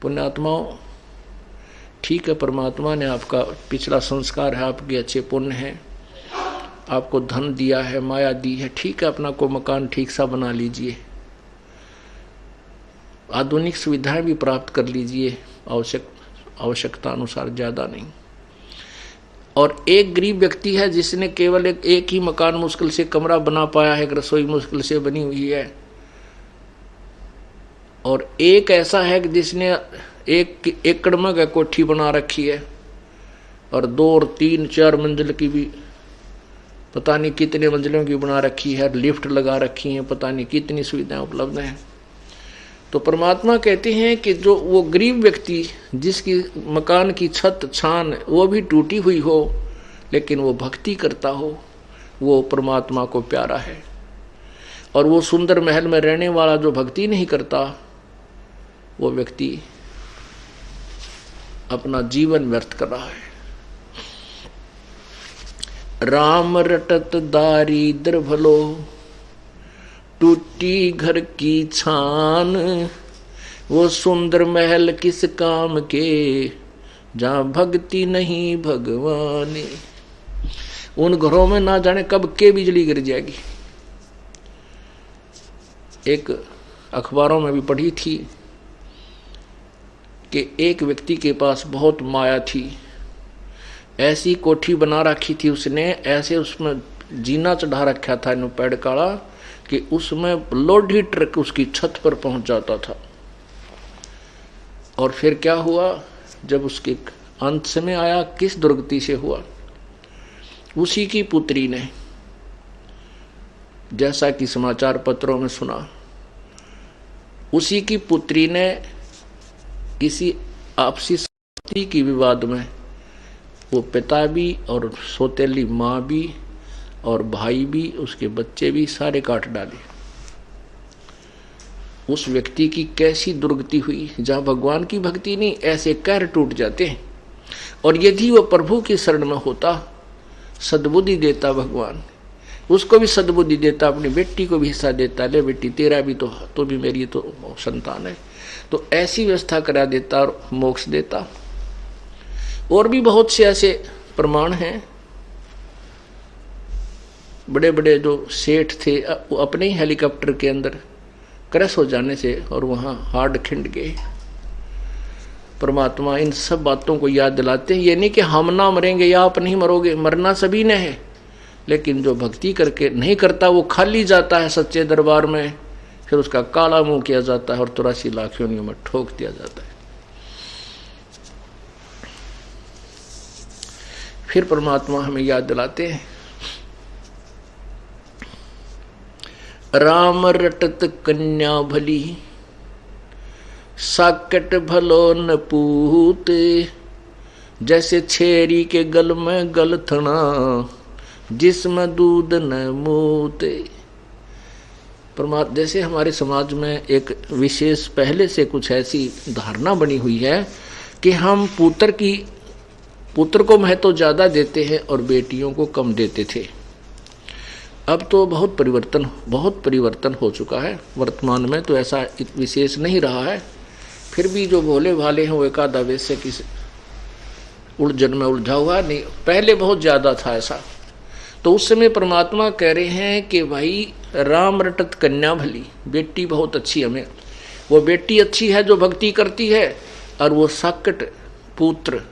पुण्यात्माओं, ठीक है, परमात्मा ने आपका पिछला संस्कार है, आपके अच्छे पुण्य है, आपको धन दिया है, माया दी है, ठीक है, अपना को मकान ठीक सा बना लीजिए, आधुनिक सुविधाएं भी प्राप्त कर लीजिए, आवश्यकता अनुसार, ज़्यादा नहीं। और एक गरीब व्यक्ति है जिसने केवल एक ही मकान मुश्किल से कमरा बना पाया है, रसोई मुश्किल से बनी हुई है, और एक ऐसा है कि जिसने 1 एकड़ में कोठी बना रखी है, और 2 और 3, 4 मंजिल की भी, पता नहीं कितने मंजिलों की बना रखी है, लिफ्ट लगा रखी है, पता नहीं कितनी सुविधाएं उपलब्ध हैं। तो परमात्मा कहते हैं कि जो वो गरीब व्यक्ति जिसकी मकान की छत छान वो भी टूटी हुई हो, लेकिन वो भक्ति करता हो, वो परमात्मा को प्यारा है। और वो सुंदर महल में रहने वाला जो भक्ति नहीं करता, वो व्यक्ति अपना जीवन व्यर्थ कर रहा है। राम रटत दारिद्र भलो, टूटी घर की छान, वो सुंदर महल किस काम के, जहाँ भक्ति नहीं भगवान। उन घरों में ना जाने कब के बिजली गिर जाएगी। एक अखबारों में भी पढ़ी थी कि एक व्यक्ति के पास बहुत माया थी, ऐसी कोठी बना रखी थी उसने, ऐसे उसमें जीना चढ़ा रखा था इन पेड़ काड़ा कि उसमें लोडी ट्रक उसकी छत पर पहुंच जाता था। और फिर क्या हुआ, जब उसके अंत समय आया, किस दुर्गति से हुआ, उसी की पुत्री ने, जैसा कि समाचार पत्रों में सुना, उसी की पुत्री ने किसी आपसी संपत्ति की विवाद में वो पिता भी और सौतेली माँ भी और भाई भी, उसके बच्चे भी सारे काट डाले। उस व्यक्ति की कैसी दुर्गति हुई। जहाँ भगवान की भक्ति नहीं, ऐसे कहर टूट जाते हैं। और यदि वो प्रभु की शरण में होता, सद्बुद्धि देता भगवान, उसको भी सद्बुद्धि देता, अपनी बेटी को भी हिस्सा देता, ले बेटी तेरा भी तो भी मेरी तो संतान है, तो ऐसी व्यवस्था करा देता और मोक्ष देता। और भी बहुत से ऐसे प्रमाण हैं। बड़े बड़े जो सेठ थे, वो अपने ही हेलीकॉप्टर के अंदर क्रैश हो जाने से और वहाँ हार्ड खिंड गए। परमात्मा इन सब बातों को याद दिलाते हैं। ये नहीं कि हम ना मरेंगे या आप नहीं मरोगे, मरना सभी ने है, लेकिन जो भक्ति करके नहीं करता वो खाली जाता है सच्चे दरबार में, फिर उसका काला मुंह किया जाता है और 83 लाख योनियों में ठोक दिया जाता है। फिर परमात्मा हमें याद दिलाते हैं, राम रटत कन्या भली, साकट भलो न पूत, जैसे छेरी के गल में गलथना, जिसमें दूध न मूते। परमात्मा, जैसे हमारे समाज में एक विशेष पहले से कुछ ऐसी धारणा बनी हुई है कि हम पुत्र को महत्व ज़्यादा देते हैं और बेटियों को कम देते थे। अब तो बहुत परिवर्तन हो चुका है। वर्तमान में तो ऐसा विशेष नहीं रहा है। फिर भी जो भोले भाले हैं वो एकाधा वैसे किसी उलझन में उलझा हुआ नहीं, पहले बहुत ज़्यादा था ऐसा। तो उस समय परमात्मा कह रहे हैं कि भाई राम रटत कन्या भली, बेटी बहुत अच्छी हमें, वो बेटी अच्छी है जो भक्ति करती है, और वो साकट पुत्र,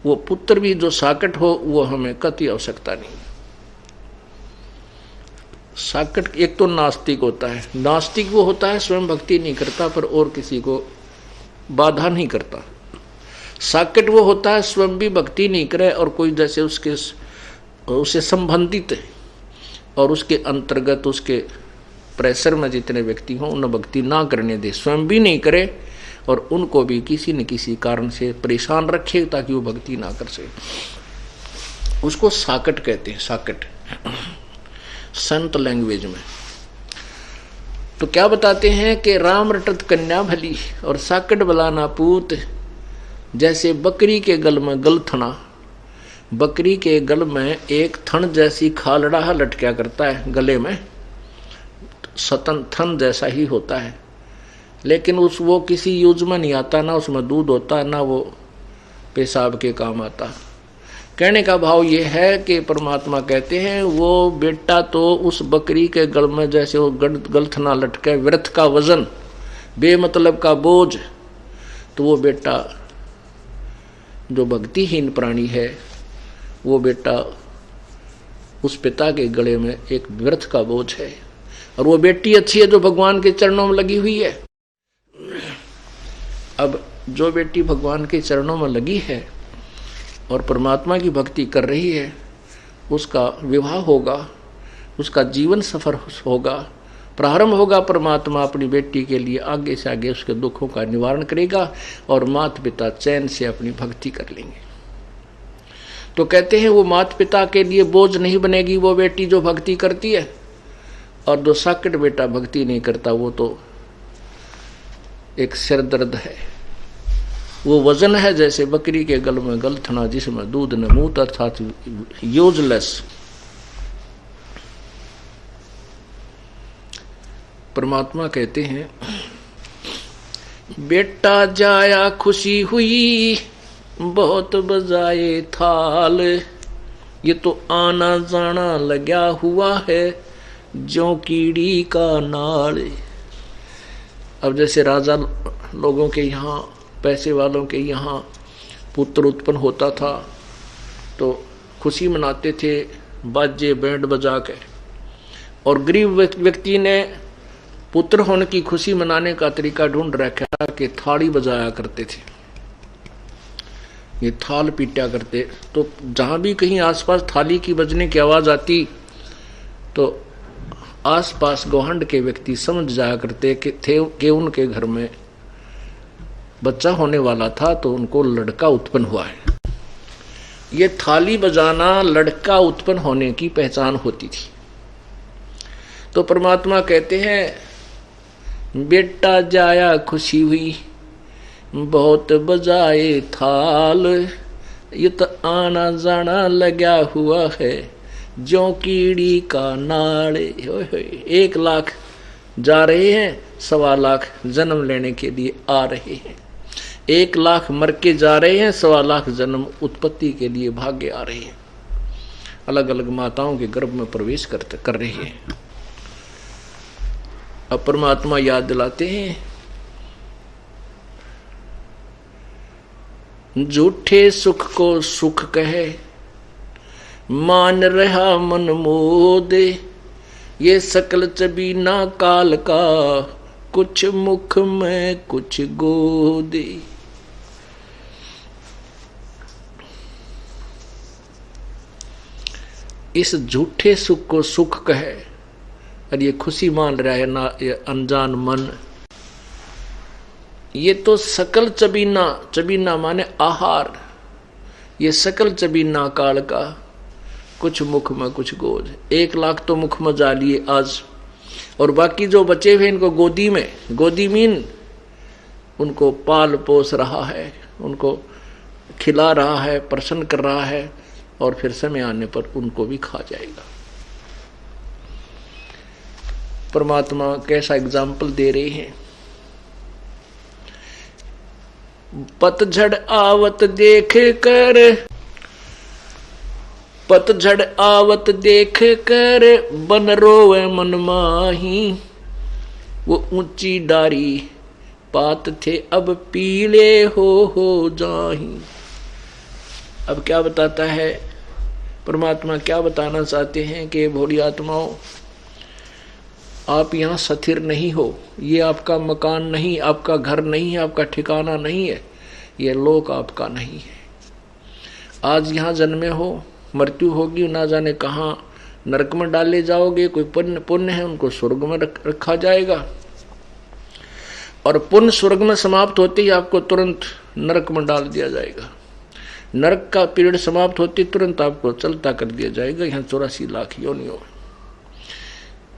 वो पुत्र भी जो साकट हो वो हमें कति आवश्यकता नहीं। साकट एक तो नास्तिक होता है, नास्तिक वो होता है स्वयं भक्ति नहीं करता पर और किसी को बाधा नहीं करता। साकट वो होता है स्वयं भी भक्ति नहीं करे और कोई जैसे उससे संबंधित और उसके अंतर्गत उसके प्रेशर में जितने व्यक्ति हों उन्हें भक्ति ना करने दे, स्वयं भी नहीं करे और उनको भी किसी न किसी कारण से परेशान रखे ताकि वो भक्ति ना कर सके। उसको साकट कहते हैं, साकट संत लैंग्वेज में। तो क्या बताते हैं कि राम रटत कन्या भली और साकट बलाना पूत, जैसे बकरी के गल में गलथना, बकरी के गल में एक थन जैसी खालड़ा लटका करता है गले में, सतन थन जैसा ही होता है, लेकिन वो किसी यूज में नहीं आता, ना उसमें दूध होता, ना वो पेशाब के काम आता। कहने का भाव ये है कि परमात्मा कहते हैं वो बेटा तो उस बकरी के गल में जैसे वो गलथना लटके, व्यर्थ का वजन, बेमतलब का बोझ, तो वो बेटा जो भक्तिहीन प्राणी है, वो बेटा उस पिता के गले में एक व्यर्थ का बोझ है। और वो बेटी अच्छी है जो भगवान के चरणों में लगी हुई है। अब जो बेटी भगवान के चरणों में लगी है और परमात्मा की भक्ति कर रही है, उसका विवाह होगा, उसका जीवन सफर होगा, प्रारंभ होगा। परमात्मा अपनी बेटी के लिए आगे से आगे उसके दुखों का निवारण करेगा और माता पिता चैन से अपनी भक्ति कर लेंगे। तो कहते हैं वो माता पिता के लिए बोझ नहीं बनेगी वो बेटी जो भक्ति करती है, और जो साकट बेटा भक्ति नहीं करता वो तो एक सिर दर्द है, वो वजन है जैसे बकरी के गल में गलथना जिसमें दूध न मूत, अर्थात यूजलेस। परमात्मा कहते हैं बेटा जाया खुशी हुई बहुत बजाए थाल, ये तो आना जाना लगा हुआ है ज्यों कीड़ी का नाल। अब जैसे राजा लोगों के यहाँ, पैसे वालों के यहाँ पुत्र उत्पन्न होता था तो खुशी मनाते थे बाजे बैंड बजा के, और गरीब व्यक्ति ने पुत्र होने की खुशी मनाने का तरीका ढूंढ रखा कि थाली बजाया करते थे, ये थाल पीटा करते। तो जहाँ भी कहीं आसपास थाली की बजने की आवाज़ आती तो आसपास गौहंड के व्यक्ति समझ जाया करते कि उनके घर में बच्चा होने वाला था, तो उनको लड़का उत्पन्न हुआ है। ये थाली बजाना लड़का उत्पन्न होने की पहचान होती थी। तो परमात्मा कहते हैं बेटा जाया खुशी हुई बहुत बजाए थाल, ये तो आना जाना लगा हुआ है ज्यों कीड़ी का नाड़े। 1 लाख जा रहे हैं, 1.25 लाख जन्म लेने के लिए आ रहे हैं, 1 लाख मर के जा रहे हैं, 1.25 लाख जन्म उत्पत्ति के लिए भाग्य आ रहे हैं, अलग अलग माताओं के गर्भ में प्रवेश कर रहे हैं। अब परमात्मा याद दिलाते हैं झूठे सुख को सुख कहे मान रहा मन मोदे, ये सकल चबीना काल का कुछ मुख में कुछ गोदे। इस झूठे सुख को सुख कहे और ये खुशी मान रहा है ना, ये अनजान मन, ये तो सकल चबीना, चबीना माने आहार, ये सकल चबीना काल का कुछ मुख में कुछ गोद। 1 लाख तो मुख में जा लिए आज, और बाकी जो बचे हुए इनको गोदी में, गोदी मीन उनको पाल पोस रहा है, उनको खिला रहा है, प्रसन्न कर रहा है, और फिर समय आने पर उनको भी खा जाएगा। परमात्मा कैसा एग्जाम्पल दे रहे हैं। पतझड़ आवत देख कर, पतझड़ आवत देख कर बन रोवे मन माही, वो ऊंची डारी पात थे अब पीले हो जाही। अब क्या बताता है परमात्मा, क्या बताना चाहते हैं कि भोली आत्माओं, आप यहाँ स्थिर नहीं हो, ये आपका मकान नहीं, आपका घर नहीं है, आपका ठिकाना नहीं है, ये लोक आपका नहीं है। आज यहाँ जन्मे हो, मृत्यु होगी, ना जाने कहाँ नरक में डाले जाओगे। कोई पुण्य है उनको स्वर्ग में रखा जाएगा, और पुण्य स्वर्ग में समाप्त होते ही आपको तुरंत नरक में डाल दिया जाएगा। नरक का पीरियड समाप्त होते तुरंत आपको चलता कर दिया जाएगा यहाँ 84 लाख योनियों।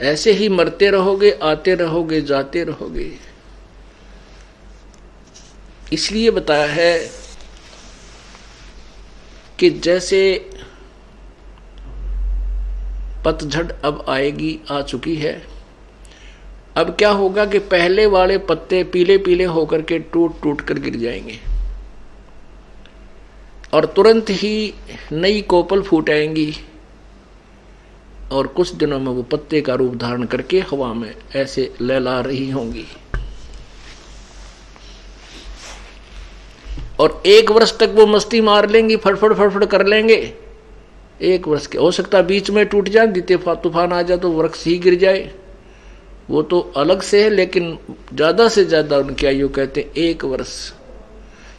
ऐसे ही मरते रहोगे, आते रहोगे, जाते रहोगे। इसलिए बताया है कि जैसे पतझड़ अब आएगी, आ चुकी है, अब क्या होगा कि पहले वाले पत्ते पीले पीले होकर के टूट टूट कर गिर जाएंगे और तुरंत ही नई कोपल फूट आएंगी और कुछ दिनों में वो पत्ते का रूप धारण करके हवा में ऐसे लहला रही होंगी। और 1 वर्ष तक वो मस्ती मार लेंगी, फड़फड़ फड़फड़ कर लेंगे। 1 वर्ष के हो सकता बीच में टूट जाए, द्वितीय तूफान आ जाए तो वृक्ष ही गिर जाए, वो तो अलग से है। लेकिन ज्यादा से ज्यादा उनकी आयु कहते हैं 1 वर्ष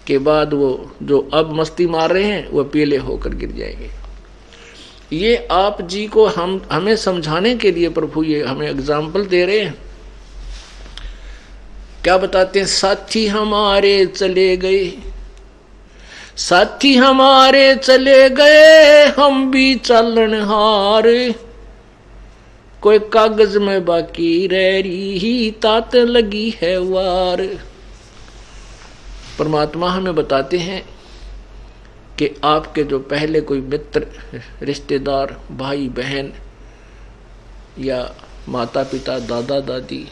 के बाद वो जो अब मस्ती मार रहे हैं वो पीले होकर गिर जाएंगे। ये आप जी को हमें समझाने के लिए प्रभु ये हमें एग्जाम्पल दे रहे हैं। क्या बताते हैं? साथी हमारे चले गए, साथी हमारे चले गए, हम भी चलनहार, कोई कागज में बाकी रह रही, तात लगी है वार। परमात्मा हमें बताते हैं कि आपके जो पहले कोई मित्र, रिश्तेदार, भाई बहन या माता पिता, दादा दादी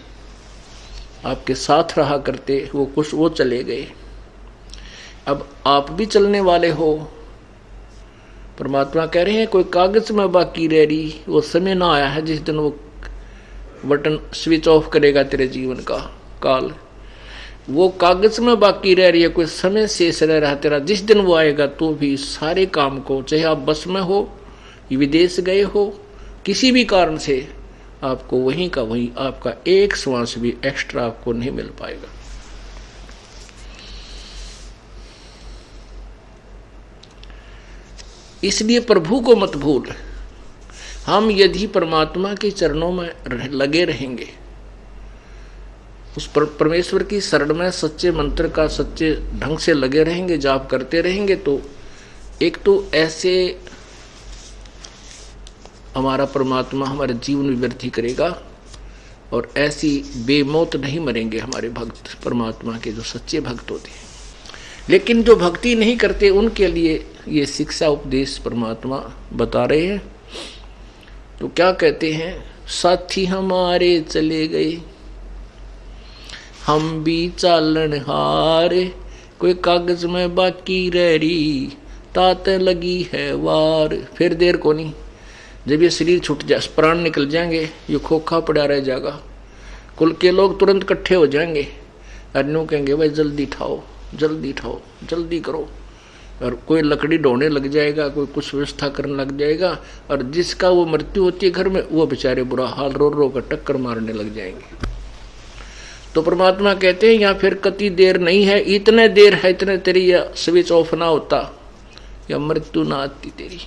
आपके साथ रहा करते, वो चले गए। अब आप भी चलने वाले हो। परमात्मा कह रहे हैं कोई कागज में बाकी रह रही, वो समय ना आया है जिस दिन वो बटन स्विच ऑफ करेगा तेरे जीवन का काल। वो कागज में बाकी रह रही है, कोई समय शेष रह रहा तेरा। जिस दिन वो आएगा तो भी सारे काम को, चाहे आप बस में हो, विदेश गए हो, किसी भी कारण से आपको वहीं का वहीं, आपका एक श्वास भी एक्स्ट्रा आपको नहीं मिल पाएगा। इसलिए प्रभु को मत भूल। हम यदि परमात्मा के चरणों में लगे रहेंगे, उस परमेश्वर की शरण में सच्चे मंत्र का सच्चे ढंग से लगे रहेंगे, जाप करते रहेंगे, तो एक तो ऐसे हमारा परमात्मा हमारे जीवन में वृद्धि करेगा और ऐसी बेमौत नहीं मरेंगे हमारे भक्त, परमात्मा के जो सच्चे भक्त होते हैं। लेकिन जो भक्ति नहीं करते उनके लिए ये शिक्षा उपदेश परमात्मा बता रहे हैं। तो क्या कहते हैं? साथी हमारे चले गए, हम भी चालनहार, कोई कागज में बाकी रह रही, तात लगी है वार। फिर देर को नहीं, जब ये शरीर छूट जाए, प्राण निकल जाएंगे, ये खोखा पड़ा रह जाएगा, कुल के लोग तुरंत इकट्ठे हो जाएंगे और यूं कहेंगे भाई जल्दी ठाओ, जल्दी ठाओ, जल्दी करो। और कोई लकड़ी ढोने लग जाएगा, कोई कुछ व्यवस्था करने लग जाएगा, और जिसका वो मृत्यु होती है घर में, वो बेचारे बुरा हाल रो रो कर टक्कर मारने लग जाएंगे। तो परमात्मा कहते हैं यहाँ फिर कति देर नहीं है, इतने देर है, इतने तेरी या स्विच ऑफ ना होता या मृत्यु ना आती तेरी।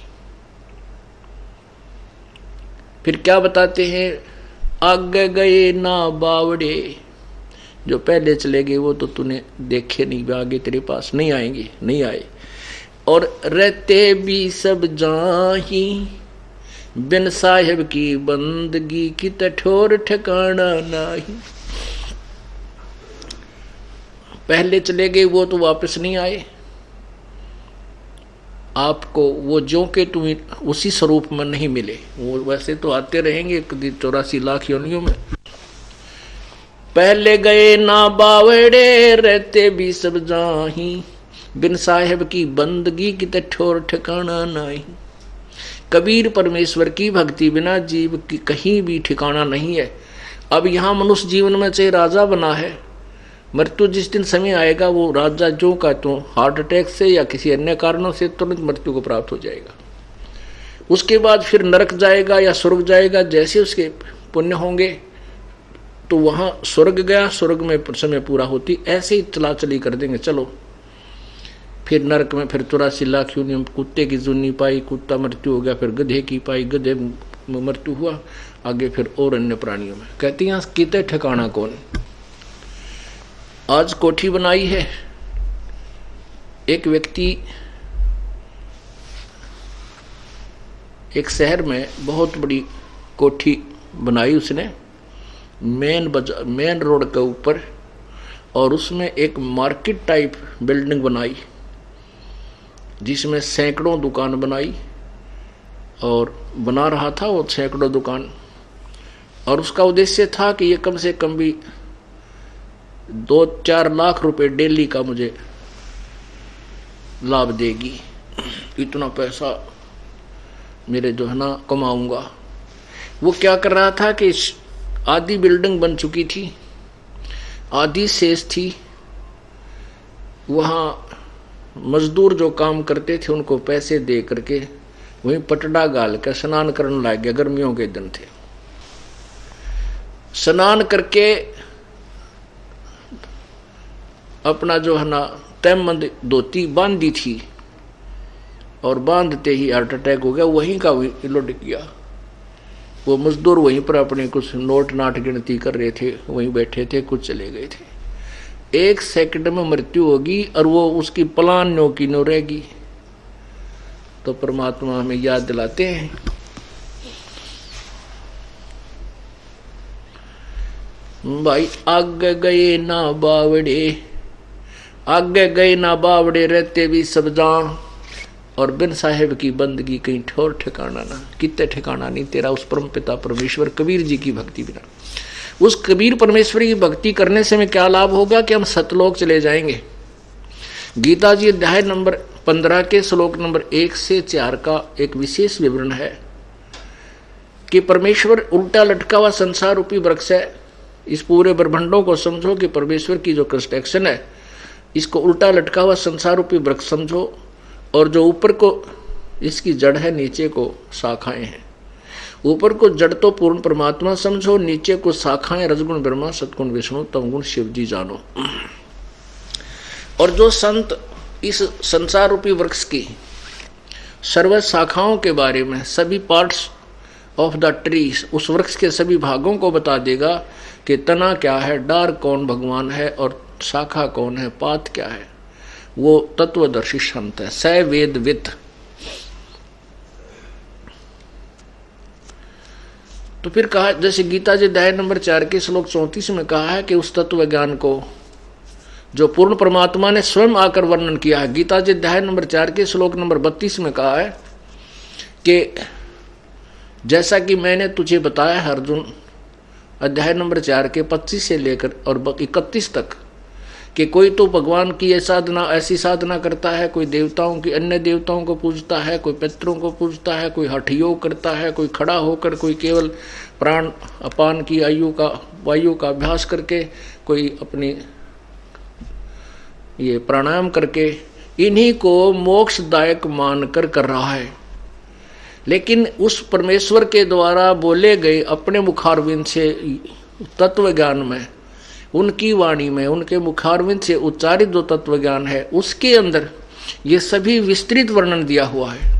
फिर क्या बताते हैं? आगे गए ना बावड़े, जो पहले चले गए वो तो तूने देखे नहीं, आगे तेरे पास नहीं आएंगे, नहीं आए। और रहते भी सब जाही, बिन साहिब की बंदगी की ठोर ठिकाना नहीं। पहले चले गए वो तो वापस नहीं आए, आपको वो जो के तुम उसी स्वरूप में नहीं मिले। वो वैसे तो आते रहेंगे 84 लाख योनियों में। पहले गए ना बावड़े, रहते भी सब जाही, बिन साहेब की बंदगी की ठोर ठिकाना नहीं। कबीर परमेश्वर की भक्ति बिना जीव की कहीं भी ठिकाना नहीं है। अब यहाँ मनुष्य जीवन में चाहे राजा बना है, मृत्यु जिस दिन समय आएगा वो राजा जो का तो हार्ट अटैक से या किसी अन्य कारणों से तुरंत मृत्यु को प्राप्त हो जाएगा। उसके बाद फिर नरक जाएगा या स्वर्ग जाएगा, जैसे उसके पुण्य होंगे तो वहाँ स्वर्ग गया, स्वर्ग में समय पूरा होती, ऐसे ही चलाचली कर देंगे। चलो फिर नरक में फिर 84 लाख योनियों, कुत्ते की जुनी पाई, कुत्ता मृत्यु हो गया, फिर गधे की पाई, गधे में मृत्यु हुआ, आगे फिर और अन्य प्राणियों में। कहती हैं किते ठिकाना कौन। आज कोठी बनाई है, एक व्यक्ति एक शहर में बहुत बड़ी कोठी बनाई उसने, मेन रोड के ऊपर, और उसमें एक मार्केट टाइप बिल्डिंग बनाई जिसमें सैकड़ों दुकान बनाई, और बना रहा था वो सैकड़ों दुकान। और उसका उद्देश्य था कि ये कम से कम भी 2-4 लाख रुपए डेली का मुझे लाभ देगी, इतना पैसा मेरे जो है ना कमाऊंगा। वो क्या कर रहा था कि आधी बिल्डिंग बन चुकी थी, आधी शेष थी, वहाँ मजदूर जो काम करते थे उनको पैसे दे करके वहीं पटड़ा गाल कर स्नान करने लग गया। गर्मियों के दिन थे, स्नान करके अपना जो है ना तैमंद धोती बांधी थी और बांधते ही हार्ट अटैक हो गया, वहीं का वहीं लुट गया। वो मजदूर वहीं पर अपने कुछ नोट नाट गिनती कर रहे थे, वहीं बैठे थे, कुछ चले गए थे। 1 सेकंड में मृत्यु होगी और वो उसकी प्लान नो की नो रहेगी। तो परमात्मा हमें याद दिलाते हैं, भाई आगे गए ना बावड़े, आगे गए ना बावड़े, रहते भी सब जान, और बिन साहेब की बंदगी कहीं ठोर ठिकाना ना, कितने ठिकाना नहीं तेरा उस परम पिता परमेश्वर कबीर जी की भक्ति बिना। उस कबीर परमेश्वर की भक्ति करने से हमें क्या लाभ होगा कि हम सतलोक चले जाएंगे। गीता जी अध्याय नंबर 15 के श्लोक नंबर 1 से 4 का एक विशेष विवरण है कि परमेश्वर उल्टा लटका हुआ संसार रूपी वृक्ष है। इस पूरे ब्रह्मांडों को समझो कि परमेश्वर की जो कंस्ट्रक्शन है, इसको उल्टा लटका हुआ संसार रूपी वृक्ष समझो, और जो ऊपर को इसकी जड़ है, नीचे को शाखाएं हैं। ऊपर को जड़ तो पूर्ण परमात्मा समझो, नीचे को शाखाएं रजगुण ब्रह्मा, सतगुण विष्णु, तमगुण शिव जी जानो। और जो संत इस संसार रूपी वृक्ष की सर्व शाखाओं के बारे में, सभी पार्ट्स ऑफ द ट्री, उस वृक्ष के सभी भागों को बता देगा कि तना क्या है, डार कौन भगवान है और शाखा कौन है, पात क्या है, वो तत्वदर्शी संत है, स वेद विद। तो फिर कहा, जैसे गीता जी अध्याय नंबर 4 के श्लोक 34 में कहा है कि उस तत्व ज्ञान को जो पूर्ण परमात्मा ने स्वयं आकर वर्णन किया है। गीता जी अध्याय नंबर 4 के श्लोक नंबर 32 में कहा है कि जैसा कि मैंने तुझे बताया है अर्जुन, अध्याय नंबर 4 के 25 से लेकर और 31 तक, कि कोई तो भगवान की ऐसी साधना करता है, कोई देवताओं की, अन्य देवताओं को पूजता है, कोई पितरों को पूजता है, कोई हठ योग करता है, कोई खड़ा होकर, कोई केवल प्राण अपान की वायु का अभ्यास करके, कोई अपनी ये प्राणायाम करके, इन्हीं को मोक्षदायक मानकर कर रहा है। लेकिन उस परमेश्वर के द्वारा बोले गए अपने मुखारविंद से तत्व ज्ञान में, उनकी वाणी में, उनके मुखारविंद से उच्चारित जो तत्व ज्ञान है, उसके अंदर ये सभी विस्तृत वर्णन दिया हुआ है।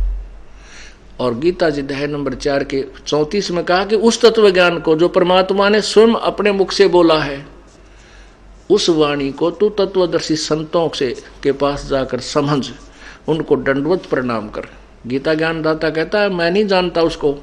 और गीता जी अध्याय नंबर 4 के 34 में कहा कि उस तत्व ज्ञान को जो परमात्मा ने स्वयं अपने मुख से बोला है, उस वाणी को तू तत्वदर्शी संतों से के पास जाकर समझ, उनको दंडवत प्रणाम कर। गीता ज्ञान दाता कहता है मैं नहीं जानता उसको,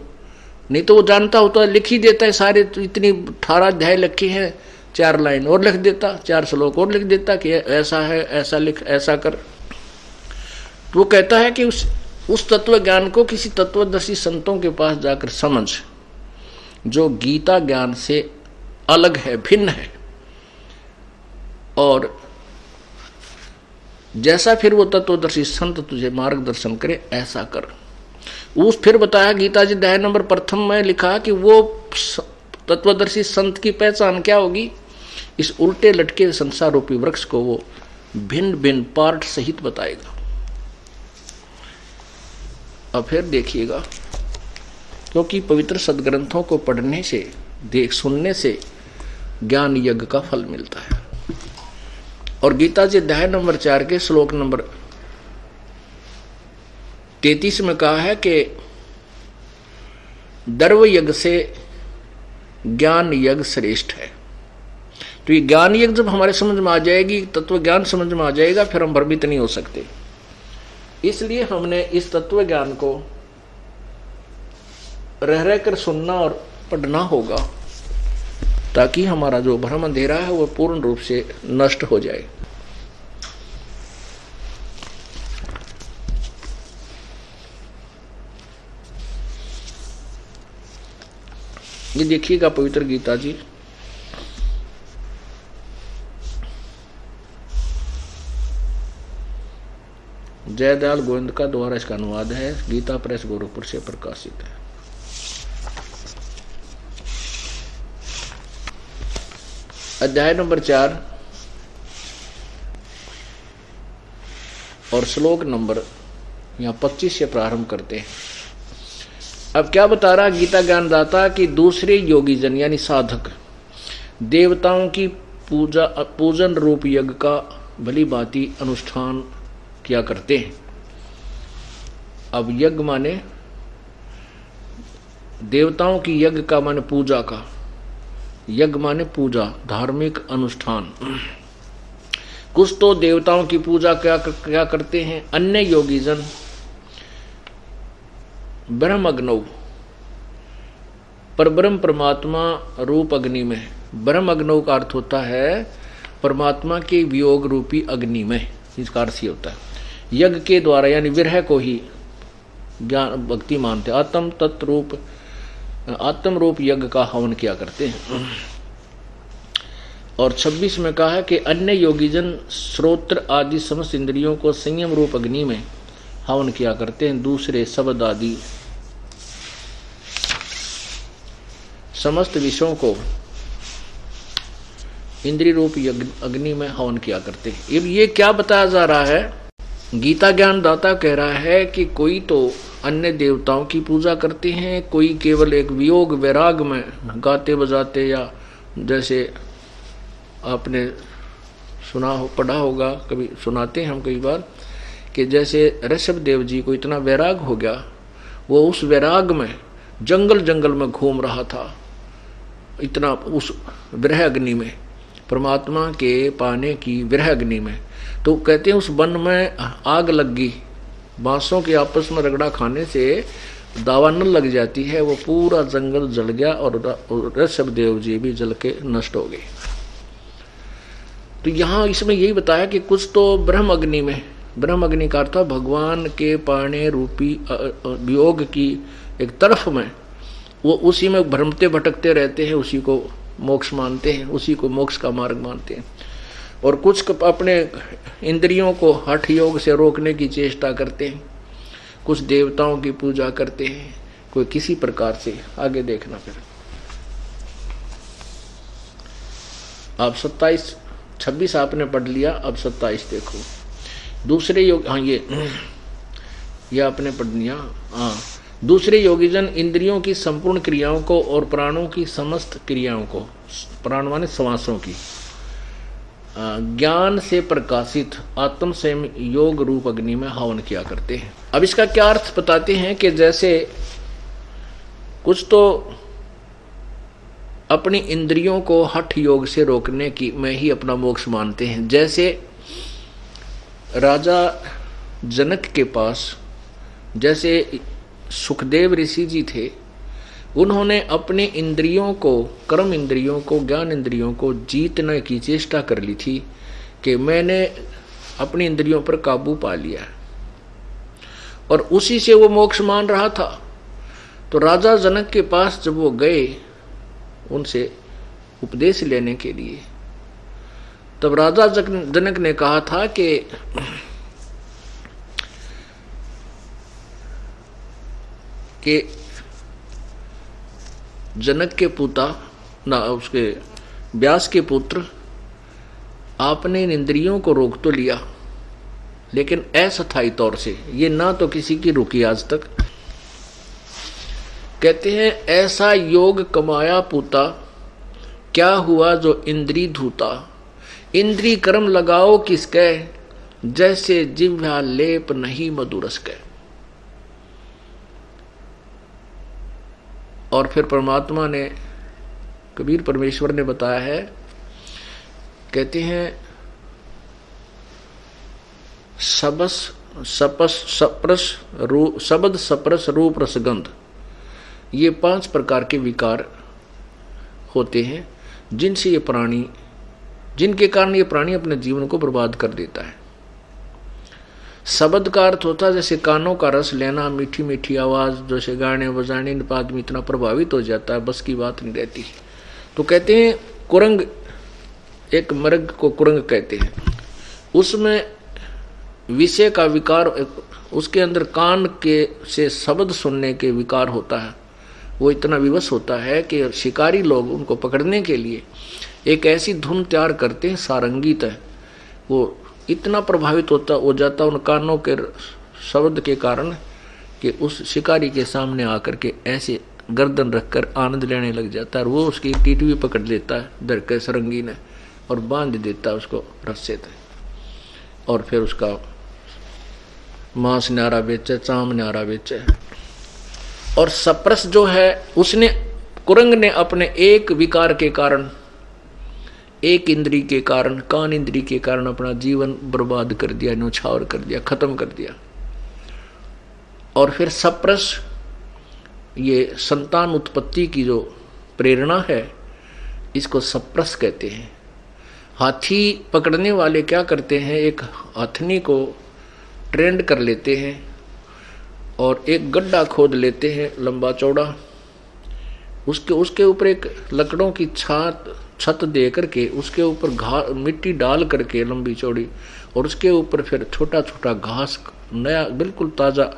नहीं तो वो जानता होता है लिख ही देता है, सारे तो इतनी 18 अध्याय लिखे हैं, 4 लाइन और लिख देता, 4 श्लोक और लिख देता कि ऐसा है, ऐसा लिख, ऐसा कर। तो वो कहता है कि उस तत्व ज्ञान को किसी तत्वदर्शी संतों के पास जाकर समझ, जो गीता ज्ञान से अलग है, भिन्न है। और जैसा फिर वो तत्वदर्शी संत तुझे मार्गदर्शन करे, ऐसा कर। उस फिर बताया गीता जी अध्याय नंबर 1 में लिखा कि वो तत्वदर्शी संत की पहचान क्या होगी, इस उल्टे लटके संसार रूपी वृक्ष को वो भिन्न भिन्न पार्ट सहित बताएगा। अब फिर देखिएगा, क्योंकि पवित्र सदग्रंथों को पढ़ने से, सुनने से ज्ञान यज्ञ का फल मिलता है। और गीता जी अध्याय नंबर 4 के श्लोक नंबर 33 में कहा है कि दर्व यज्ञ से ज्ञान यज्ञ श्रेष्ठ है। तो ये ज्ञान यज्ञ जब हमारे समझ में आ जाएगी, तत्व ज्ञान समझ में आ जाएगा, फिर हम भ्रमित नहीं हो सकते। इसलिए हमने इस तत्व ज्ञान को रह रहकर सुनना और पढ़ना होगा, ताकि हमारा जो भ्रम अंधेरा है वह पूर्ण रूप से नष्ट हो जाए। ये देखिएगा पवित्र गीता जी, जयदयाल गोविंद का द्वारा इसका अनुवाद है, गीता प्रेस गोरखपुर से प्रकाशित है। अध्याय नंबर 4 और श्लोक नंबर यहाँ 25 से प्रारंभ करते हैं। अब क्या बता रहा गीता ज्ञानदाता कि दूसरे योगी जन यानी साधक देवताओं की पूजन रूप यज्ञ का भली भांति अनुष्ठान किया करते हैं। अब यज्ञ माने देवताओं की, यज्ञ का माने पूजा का, यज्ञ माने पूजा, धार्मिक अनुष्ठान। कुछ तो देवताओं की पूजा क्या करते हैं, अन्य योगी जन ब्रह्मग्नौ परब्रह्म परमात्मा रूप अग्नि में, ब्रह्मग्नौ का अर्थ होता है परमात्मा के वियोग रूपी अग्नि में, इसका अर्थ ही होता है यज्ञ के द्वारा, यानी विरह को ही ज्ञान भक्ति मानते, आत्म रूप यज्ञ का हवन किया करते हैं। और 26 में कहा है कि अन्य योगीजन श्रोत्र आदि समस्त इंद्रियों को संयम रूप अग्नि में हवन किया करते हैं, दूसरे शब्द आदि समस्त विषयों को इंद्रिय रूप अग्नि में हवन किया करते हैं। अब ये क्या बताया जा रहा है, गीता ज्ञानदाता कह रहा है कि कोई तो अन्य देवताओं की पूजा करते हैं, कोई केवल एक वियोग वैराग में गाते बजाते, या जैसे आपने पढ़ा होगा, कभी सुनाते हैं हम कई बार, कि जैसे ऋषभ देव जी को इतना वैराग हो गया, वो उस वैराग में जंगल में घूम रहा था, इतना उस विरह अग्नि में, परमात्मा के पाने की विरह अग्नि में। तो कहते हैं उस वन में आग लग गई, बांसों के आपस में रगड़ा खाने से दावा न लग जाती है, वो पूरा जंगल जल गया और ऋषभ देव जी भी जल के नष्ट हो गए। तो यहाँ इसमें यही बताया कि कुछ तो ब्रह्म अग्नि में, ब्रह्म अग्नि का अर्थ भगवान के पाने रूपी वियोग की एक तरफ में, वो उसी में भ्रमते भटकते रहते हैं, उसी को मोक्ष मानते हैं, उसी को मोक्ष का मार्ग मानते हैं। और कुछ अपने इंद्रियों को हठ योग से रोकने की चेष्टा करते हैं, कुछ देवताओं की पूजा करते हैं, कोई किसी प्रकार से। आगे देखना फिर आप 26 आपने पढ़ लिया, अब 27 देखो। दूसरे योग, हाँ ये आपने पढ़ लिया। हाँ, दूसरे योगीजन इंद्रियों की संपूर्ण क्रियाओं को और प्राणों की समस्त क्रियाओं को, प्राण माने श्वासों की, ज्ञान से प्रकाशित आत्म संयम योग रूप अग्नि में हवन किया करते हैं। अब इसका क्या अर्थ बताते हैं कि जैसे कुछ तो अपनी इंद्रियों को हठ योग से रोकने की में ही अपना मोक्ष मानते हैं। जैसे राजा जनक के पास जैसे सुखदेव ऋषि जी थे, उन्होंने अपने इंद्रियों को, कर्म इंद्रियों को, ज्ञान इंद्रियों को जीतने की चेष्टा कर ली थी कि मैंने अपनी इंद्रियों पर काबू पा लिया, और उसी से वो मोक्ष मान रहा था। तो राजा जनक के पास जब वो गए उनसे उपदेश लेने के लिए, तब राजा जनक ने कहा था कि जनक के पुता ना, उसके व्यास के पुत्र, आपने इन इंद्रियों को रोक तो लिया, लेकिन अस्थायी तौर से, ये ना तो किसी की रुकी आज तक। कहते हैं ऐसा योग कमाया पूता, क्या हुआ जो इंद्री धूता। इंद्री कर्म लगाओ किसके, जैसे जिह्वा लेप नहीं मधुरस के। और फिर परमात्मा ने, कबीर परमेश्वर ने बताया है, कहते हैं शब्द सप्रस रूप रसगंध, ये 5 प्रकार के विकार होते हैं जिनसे ये प्राणी, जिनके कारण ये प्राणी अपने जीवन को बर्बाद कर देता है। शब्द का अर्थ होता है जैसे कानों का रस लेना, मीठी मीठी आवाज, जैसे गाने बजाने इन पर आदमी इतना प्रभावित हो जाता है, बस की बात नहीं रहती। तो कहते हैं कुरंग, एक मृग को कुरंग कहते हैं, उसमें विषय का विकार, उसके अंदर कान के से शब्द सुनने के विकार होता है। वो इतना विवश होता है कि शिकारी लोग उनको पकड़ने के लिए एक ऐसी धुन तैयार करते हैं, सारंगीत है, वो इतना प्रभावित होता हो जाता उन कानों के शब्द के कारण कि उस शिकारी के सामने आकर के ऐसे गर्दन रखकर आनंद लेने लग जाता है। और वो उसकी टीटवी पकड़ लेता है दर के सरंगी ने और बांध देता है उसको रस्से तक, और फिर उसका मांस न्यारा बेचे, चाम न्यारा बेचे। और सप्रस जो है, उसने, कुरंग ने अपने एक विकार के कारण, एक इंद्री के कारण, कान इंद्री के कारण अपना जीवन बर्बाद कर दिया, न्यौछावर कर दिया, खत्म कर दिया। और फिर सप्रस, ये संतान उत्पत्ति की जो प्रेरणा है, इसको सप्रस कहते हैं। हाथी पकड़ने वाले क्या करते हैं, एक हथनी को ट्रेंड कर लेते हैं और एक गड्ढा खोद लेते हैं लंबा चौड़ा, उसके ऊपर एक लकड़ों की छत दे करके उसके ऊपर मिट्टी डाल करके लंबी चौड़ी, और उसके ऊपर फिर छोटा छोटा घास नया बिल्कुल ताज़ा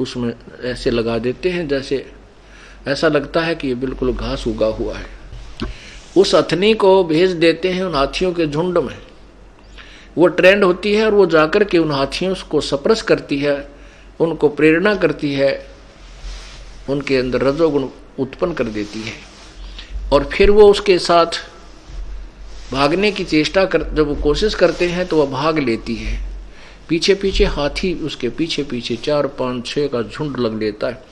उसमें ऐसे लगा देते हैं, जैसे ऐसा लगता है कि ये बिल्कुल घास उगा हुआ है। उस हथनी को भेज देते हैं उन हाथियों के झुंड में, वो ट्रेंड होती है और वो जाकर के उन हाथियों को सप्रस करती है, उनको प्रेरणा करती है, उनके अंदर रजोगुण उत्पन्न कर देती है। और फिर वो उसके साथ भागने की चेष्टा कर, जब वो कोशिश करते हैं तो वह भाग लेती है। पीछे पीछे हाथी उसके पीछे पीछे 4, 5, 6 का झुंड लग लेता है।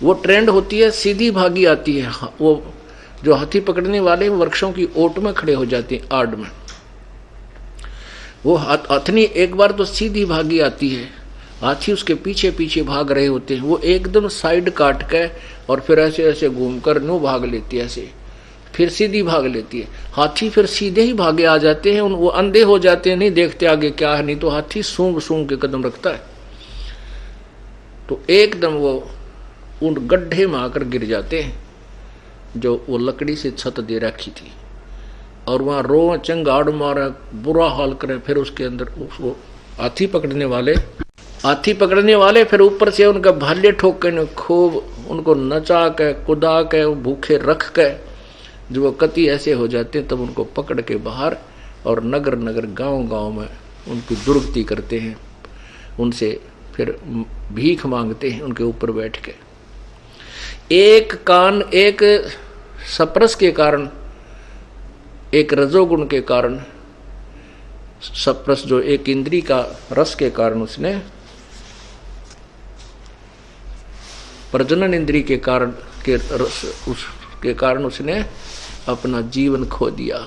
वो ट्रेंड होती है, सीधी भागी आती है। वो जो हाथी पकड़ने वाले वृक्षों की ओट में खड़े हो जाते हैं, आड़ में। वो हथनी एक बार तो सीधी भागी आती है, हाथी उसके पीछे पीछे भाग रहे होते हैं, वो एकदम साइड काट के और फिर ऐसे ऐसे घूमकर नो भाग लेती है, ऐसे फिर सीधी भाग लेती है। हाथी फिर सीधे ही भागे आ जाते हैं, वो अंधे हो जाते हैं, नहीं देखते आगे क्या है, नहीं तो हाथी सूंघ सूंघ के कदम रखता है, तो एकदम वो उन गड्ढे में आकर गिर जाते हैं जो वो लकड़ी से छत दे रखी थी, और वहाँ रो चंगाड़ मारा, बुरा हाल करे। फिर उसके अंदर उसको हाथी पकड़ने वाले फिर ऊपर से उनका भाले ठोक के खूब उनको नचा के कुदा के भूखे रख के, जो वो कति ऐसे हो जाते हैं तब उनको पकड़ के बाहर और नगर नगर गांव गांव में उनकी दुर्गति करते हैं, उनसे फिर भीख मांगते हैं उनके ऊपर बैठ के। एक सप्रस के कारण, एक रजोगुण के कारण, सप्रस जो एक इंद्री का रस के कारण, उसने प्रजनन इंद्री के कारण के रस उसके कारण उसने अपना जीवन खो दिया।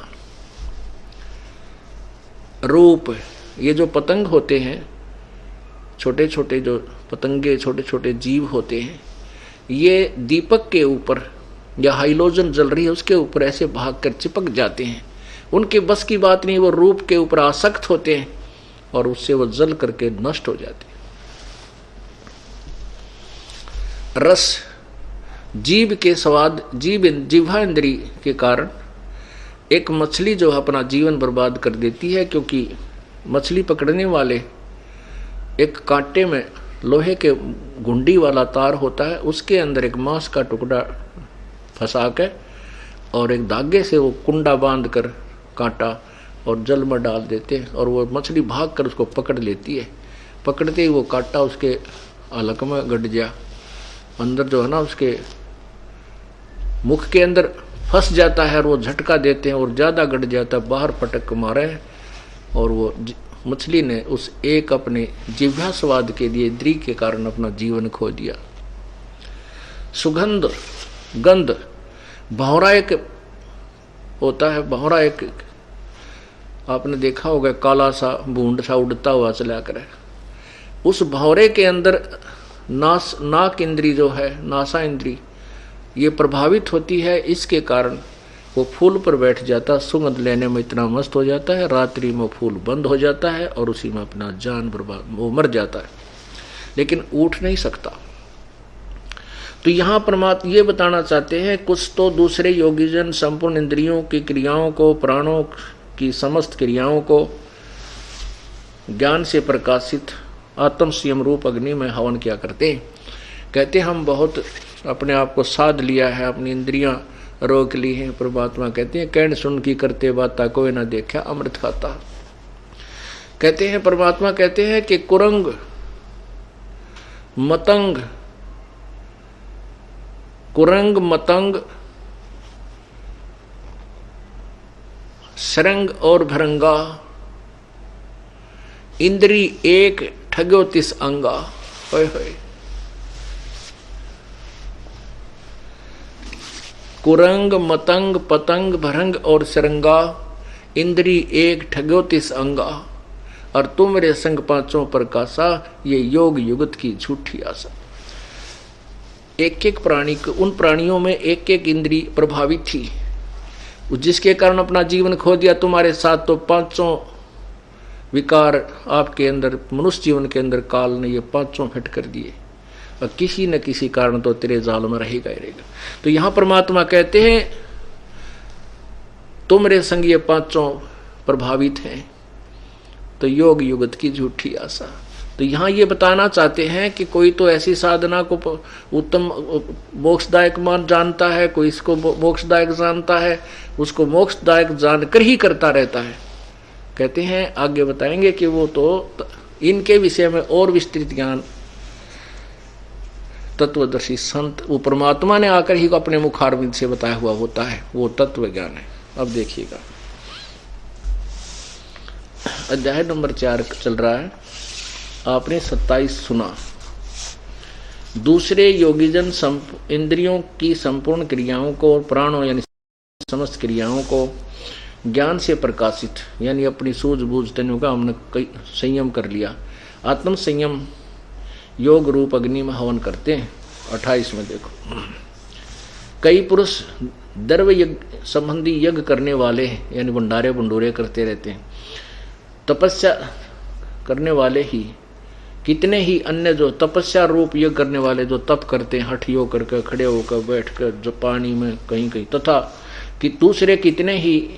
रूप, ये जो पतंग होते हैं, छोटे छोटे जो पतंगे, छोटे छोटे जीव होते हैं, ये दीपक के ऊपर या हाइलोजन जल रही है उसके ऊपर ऐसे भागकर चिपक जाते हैं, उनके बस की बात नहीं, वो रूप के ऊपर आसक्त होते हैं और उससे वो जल करके नष्ट हो जाते हैं। रस, जीव के स्वाद, जिह्वा इंद्री के कारण एक मछली जो अपना जीवन बर्बाद कर देती है, क्योंकि मछली पकड़ने वाले एक कांटे में लोहे के घुंडी वाला तार होता है, उसके अंदर एक मांस का टुकड़ा फंसा के और एक धागे से वो कुंडा बांध कर कांटा और जल में डाल देते हैं, और वो मछली भाग कर उसको पकड़ लेती है। पकड़ते ही वो कांटा उसके हलक में गड़ गया, अंदर जो है ना उसके मुख के अंदर फंस जाता है, और वो झटका देते हैं और ज़्यादा गड़ जाता है, बाहर पटक मारे, और वो मछली ने उस एक अपने जिह्वा स्वाद के लिए इंद्री के कारण अपना जीवन खो दिया। सुगंध, गंध, भंवरा एक होता है, भंवरा एक आपने देखा होगा, काला सा बूंद सा उड़ता हुआ चला करे, उस भंवरे के अंदर नाक इंद्री जो है, नासा इंद्री, ये प्रभावित होती है। इसके कारण वो फूल पर बैठ जाता, सुगंध लेने में इतना मस्त हो जाता है, रात्रि में फूल बंद हो जाता है और उसी में अपना जान बर्बाद, वो मर जाता है, लेकिन उठ नहीं सकता। तो यहाँ परमात्मा ये बताना चाहते हैं, कुछ तो दूसरे योगीजन संपूर्ण इंद्रियों की क्रियाओं को, प्राणों की समस्त क्रियाओं को ज्ञान से प्रकाशित आत्म संयम रूप अग्नि में हवन किया करते हैं। कहते हम बहुत अपने आप को साध लिया है, अपनी इंद्रियां रोक ली हैं। परमात्मा कहते हैं कहन सुन की करते बाता कोई ना देखा अमृत खाता। कहते हैं परमात्मा कहते हैं कि कुरंग मतंग सरंग और भरंगा इंद्री एक ठग्यो तिस अंगा। होय होय। कुरंग मतंग पतंग भरंग और सरंगा इंद्री एक ठग्यो तिस अंगा, और तुम रे संग पांचों प्रकाशा, ये योग युगत की झूठी आशा। एक एक प्राणी को, उन प्राणियों में एक एक इंद्री प्रभावित थी, जिसके कारण अपना जीवन खो दिया। तुम्हारे साथ तो पांचों विकार आपके अंदर, मनुष्य जीवन के अंदर काल ने ये पांचों फिट कर दिए, और किसी न किसी कारण तो तेरे जाल में रहेगा ही रहेगा। तो यहां परमात्मा कहते हैं तुमरे संग ये पांचों प्रभावित हैं, तो योग युगत की झूठी आशा। तो यहां ये बताना चाहते हैं कि कोई तो ऐसी साधना को उत्तम मोक्षदायक मान जानता है, कोई इसको मोक्षदायक जानता है, उसको मोक्षदायक जानकर ही करता रहता है। कहते हैं आगे बताएंगे कि वो तो इनके विषय में और विस्तृत ज्ञान तत्वदर्शी संत, वो परमात्मा ने आकर ही अपने मुखारविंद से बताया हुआ होता है, वो तत्व ज्ञान है। अब देखिएगा अध्याय नंबर 4 चल रहा है। आपने 27 सुना। दूसरे योगीजन इंद्रियों की संपूर्ण क्रियाओं को और प्राणों यानी समस्त क्रियाओं को ज्ञान से प्रकाशित, यानी अपनी सूझबूझ तनु का हमने संयम कर लिया, आत्म संयम योग रूप अग्नि में हवन करते हैं। 28 में देखो, कई पुरुष द्रव्य यज्ञ संबंधी यज्ञ करने वाले हैं, यानी भंडारे भंडूरे करते रहते हैं। तपस्या करने वाले ही कितने ही अन्य जो तपस्या रूप यज्ञ करने वाले जो तप करते हैं, हठ योग करके, खड़े होकर, बैठकर, जो पानी में कहीं कहीं, तथा कि दूसरे कितने ही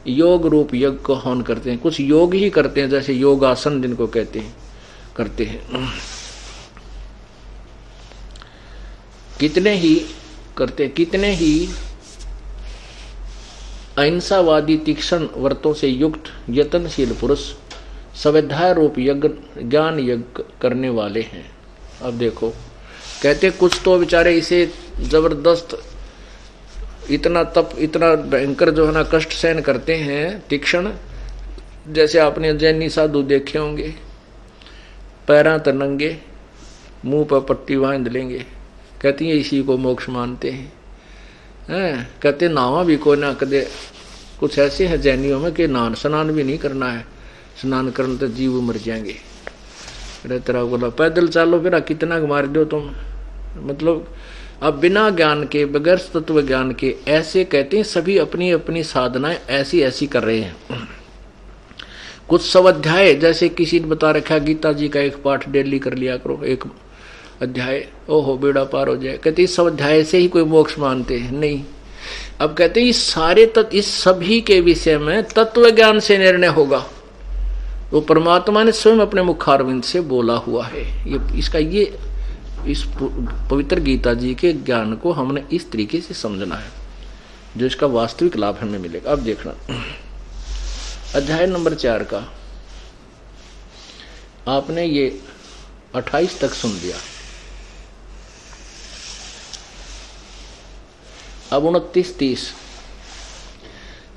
योग रूप यज्ञ को हवन करते हैं। कुछ योग ही करते हैं, जैसे योगासन जिनको कहते हैं, करते हैं। कितने ही करते, कितने ही अहिंसावादी तीक्ष्ण व्रतों से युक्त यत्नशील पुरुष स्वाध्याय रूप यज्ञ ज्ञान यज्ञ करने वाले हैं। अब देखो कहते कुछ तो बेचारे इसे जबरदस्त इतना तप, इतना भयंकर जो है ना कष्ट सहन करते हैं तीक्ष्ण, जैसे आपने जैनी साधु देखे होंगे, पैरां तर नंगे, मुंह पर पट्टी बांध लेंगे, कहती है इसी को मोक्ष मानते हैं। कहते नावा भी कोई ना कदे, कुछ ऐसे हैं जैनियों में कि स्नान भी नहीं करना है, स्नान करने तो जीव मर जाएंगे। अरे तेरा बोला पैदल चालो फिर कितना मार दो तुम, मतलब अब बिना ज्ञान के, बगैर तत्व ज्ञान के ऐसे कहते हैं। सभी अपनी अपनी साधनाएं ऐसी ऐसी कर रहे हैं। कुछ स्वाध्याय, जैसे किसी ने बता रखा गीता जी का एक पाठ डेली कर लिया करो, एक अध्याय, ओहो बेड़ा पार हो जाए। कहते इस स्वाध्याय से ही कोई मोक्ष मानते हैं? नहीं। अब कहते इस सारे तत्व, इस सभी के विषय में तत्व ज्ञान से निर्णय होगा। वो परमात्मा ने स्वयं अपने मुखारविंद से बोला हुआ है। ये इसका ये इस पवित्र गीता जी के ज्ञान को हमने इस तरीके से समझना है, जो इसका वास्तविक लाभ हमें मिलेगा। अब देखना अध्याय नंबर 4 का आपने ये 28 तक सुन लिया। अब 29, 30।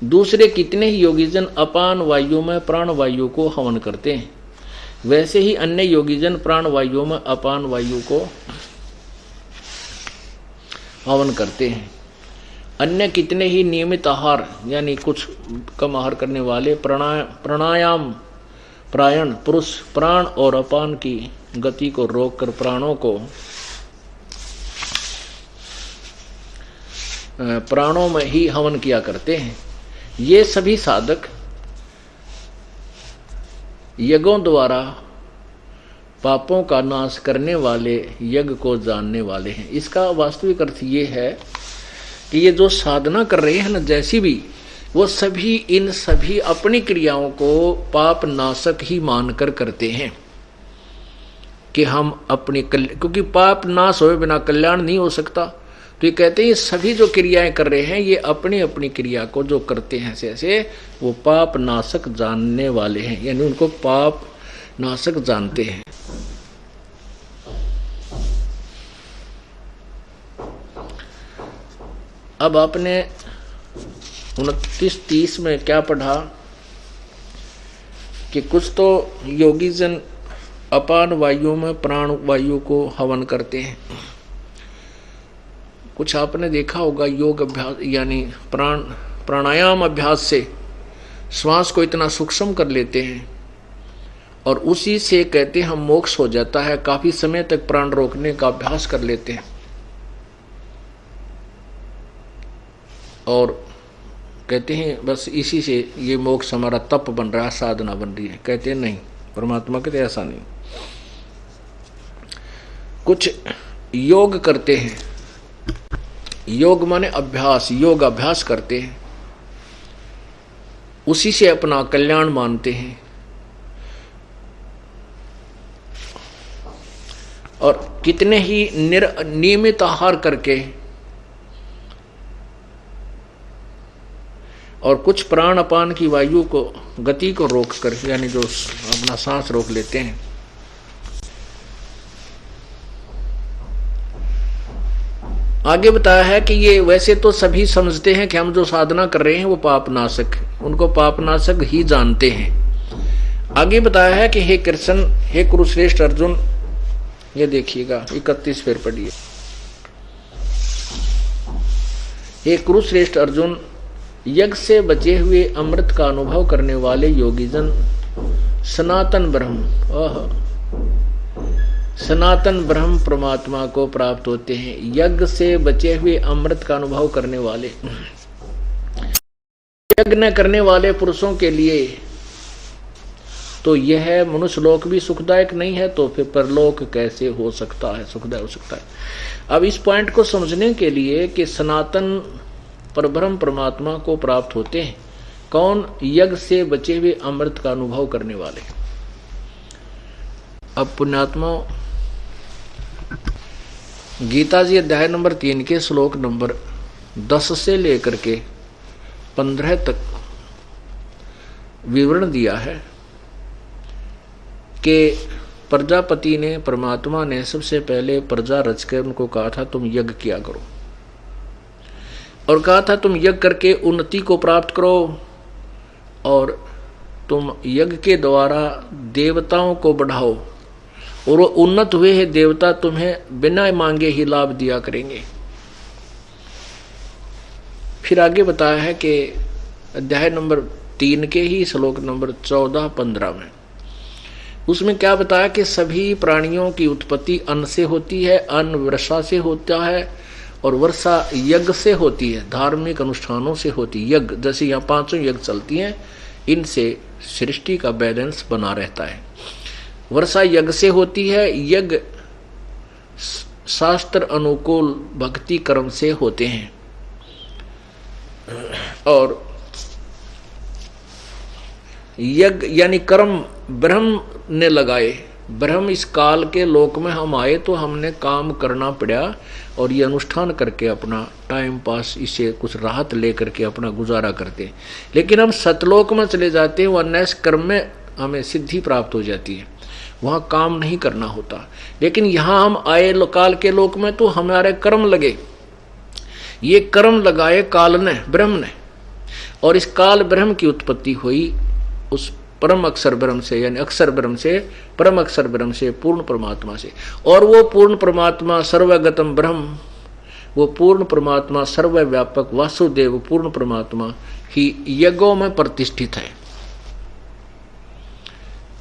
दूसरे कितने ही योगीजन अपान वायु में प्राण वायु को हवन करते हैं, वैसे ही अन्य योगीजन प्राण वायु में अपान वायु को हवन करते हैं। अन्य कितने ही नियमित आहार, यानी कुछ कम आहार करने वाले प्राणायाम प्रायण पुरुष प्राण और अपान की गति को रोककर प्राणों को प्राणों में ही हवन किया करते हैं। ये सभी साधक यज्ञों द्वारा पापों का नाश करने वाले यज्ञ को जानने वाले हैं। इसका वास्तविक अर्थ ये है कि ये जो साधना कर रहे हैं ना, जैसी भी, वो सभी इन सभी अपनी क्रियाओं को पाप नाशक ही मानकर करते हैं कि हम अपनी क्योंकि पाप नाश होए बिना कल्याण नहीं हो सकता। तो ये कहते हैं ये सभी जो क्रियाएं कर रहे हैं ये अपनी अपनी क्रिया को जो करते हैं ऐसे वो पाप नाशक जानने वाले हैं, यानी उनको पाप नाशक जानते हैं। अब आपने 29-30 में क्या पढ़ा कि कुछ तो योगी जन अपान वायु में प्राण वायु को हवन करते हैं। कुछ आपने देखा होगा योग अभ्यास यानी प्राणायाम अभ्यास से श्वास को इतना सूक्ष्म कर लेते हैं और उसी से कहते हैं हम मोक्ष हो जाता है। काफी समय तक प्राण रोकने का अभ्यास कर लेते हैं और कहते हैं बस इसी से ये मोक्ष हमारा तप बन रहा है, साधना बन रही है। कहते हैं नहीं, परमात्मा कहते ऐसा नहीं। कुछ योग करते हैं, योग माने अभ्यास, योग अभ्यास करते हैं, उसी से अपना कल्याण मानते हैं और कितने ही नियमित आहार करके और कुछ प्राण अपान की वायु को गति को रोक कर यानी जो अपना सांस रोक लेते हैं। आगे बताया है कि ये वैसे तो सभी समझते हैं कि हम जो साधना कर रहे हैं वो पापनाशक, उनको पापनाशक ही जानते हैं। आगे बताया है कि हे कृष्ण, हे कुरुश्रेष्ठ अर्जुन, ये देखिएगा 31 फिर पढ़िए। हे कुरुश्रेष्ठ अर्जुन, यज्ञ से बचे हुए अमृत का अनुभव करने वाले योगीजन सनातन ब्रह्म सनातन ब्रह्म परमात्मा को प्राप्त होते हैं। यज्ञ से बचे हुए अमृत का अनुभव करने वाले, यज्ञ करने वाले पुरुषों के लिए तो यह मनुष्य लोक भी सुखदायक नहीं है, तो फिर परलोक कैसे हो सकता है, सुखदायक हो सकता है। अब इस पॉइंट को समझने के लिए कि सनातन परब्रह्म परमात्मा को प्राप्त होते हैं कौन? यज्ञ से बचे हुए अमृत का अनुभव करने वाले। अब पुण्यात्मा, गीता जी अध्याय नंबर 3 के श्लोक नंबर 10 से लेकर के 15 तक विवरण दिया है कि प्रजापति ने, परमात्मा ने सबसे पहले प्रजा रचकर उनको कहा था तुम यज्ञ किया करो और कहा था तुम यज्ञ करके उन्नति को प्राप्त करो और तुम यज्ञ के द्वारा देवताओं को बढ़ाओ और वो उन्नत हुए हैं देवता तुम्हें बिना मांगे ही लाभ दिया करेंगे। फिर आगे बताया है कि अध्याय नंबर 3 के ही श्लोक नंबर 14-15 में उसमें क्या बताया कि सभी प्राणियों की उत्पत्ति अन्न से होती है, अन्न वर्षा से होता है और वर्षा यज्ञ से होती है, धार्मिक अनुष्ठानों से होती है। यज्ञ जैसे यहाँ 5 यज्ञ चलती हैं, इनसे सृष्टि का बैलेंस बना रहता है। वर्षा यज्ञ से होती है, यज्ञ शास्त्र अनुकूल भक्ति कर्म से होते हैं और यज्ञ यानी कर्म ब्रह्म ने लगाए। ब्रह्म इस काल के लोक में हम आए तो हमने काम करना पड़ा और ये अनुष्ठान करके अपना टाइम पास, इससे कुछ राहत लेकर के अपना गुजारा करते। लेकिन हम सतलोक में चले जाते हैं, वह नैस कर्म में हमें सिद्धि प्राप्त हो जाती है, वहाँ काम नहीं करना होता। लेकिन यहाँ हम आए काल के लोक में तो हमारे कर्म लगे, ये कर्म लगाए काल ने, ब्रह्म ने, और इस काल ब्रह्म की उत्पत्ति हुई उस परम अक्षर ब्रह्म से, यानी अक्षर ब्रह्म से, परम अक्षर ब्रह्म से, पूर्ण परमात्मा से। और वो पूर्ण परमात्मा सर्वगतम ब्रह्म, वो पूर्ण परमात्मा सर्वव्यापक वासुदेव पूर्ण परमात्मा ही यज्ञों में प्रतिष्ठित है।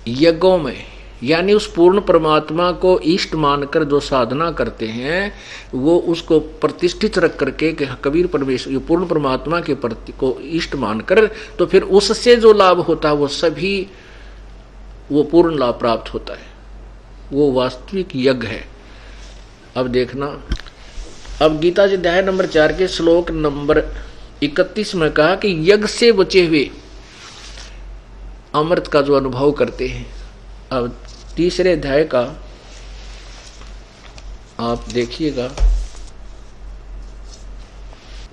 यज्ञों में, यानी उस पूर्ण परमात्मा को इष्ट मानकर जो साधना करते हैं वो उसको प्रतिष्ठित रख करके कि कबीर परमेश्वर पूर्ण परमात्मा के प्रति को इष्ट मानकर, तो फिर उससे जो लाभ होता है वो सभी वो पूर्ण लाभ प्राप्त होता है, वो वास्तविक यज्ञ है। अब देखना, अब गीता जी अध्याय नंबर 4 के श्लोक नंबर 31 में कहा कि यज्ञ से बचे हुए अमृत का जो अनुभव करते हैं। अब तीसरे अध्याय का आप देखिएगा,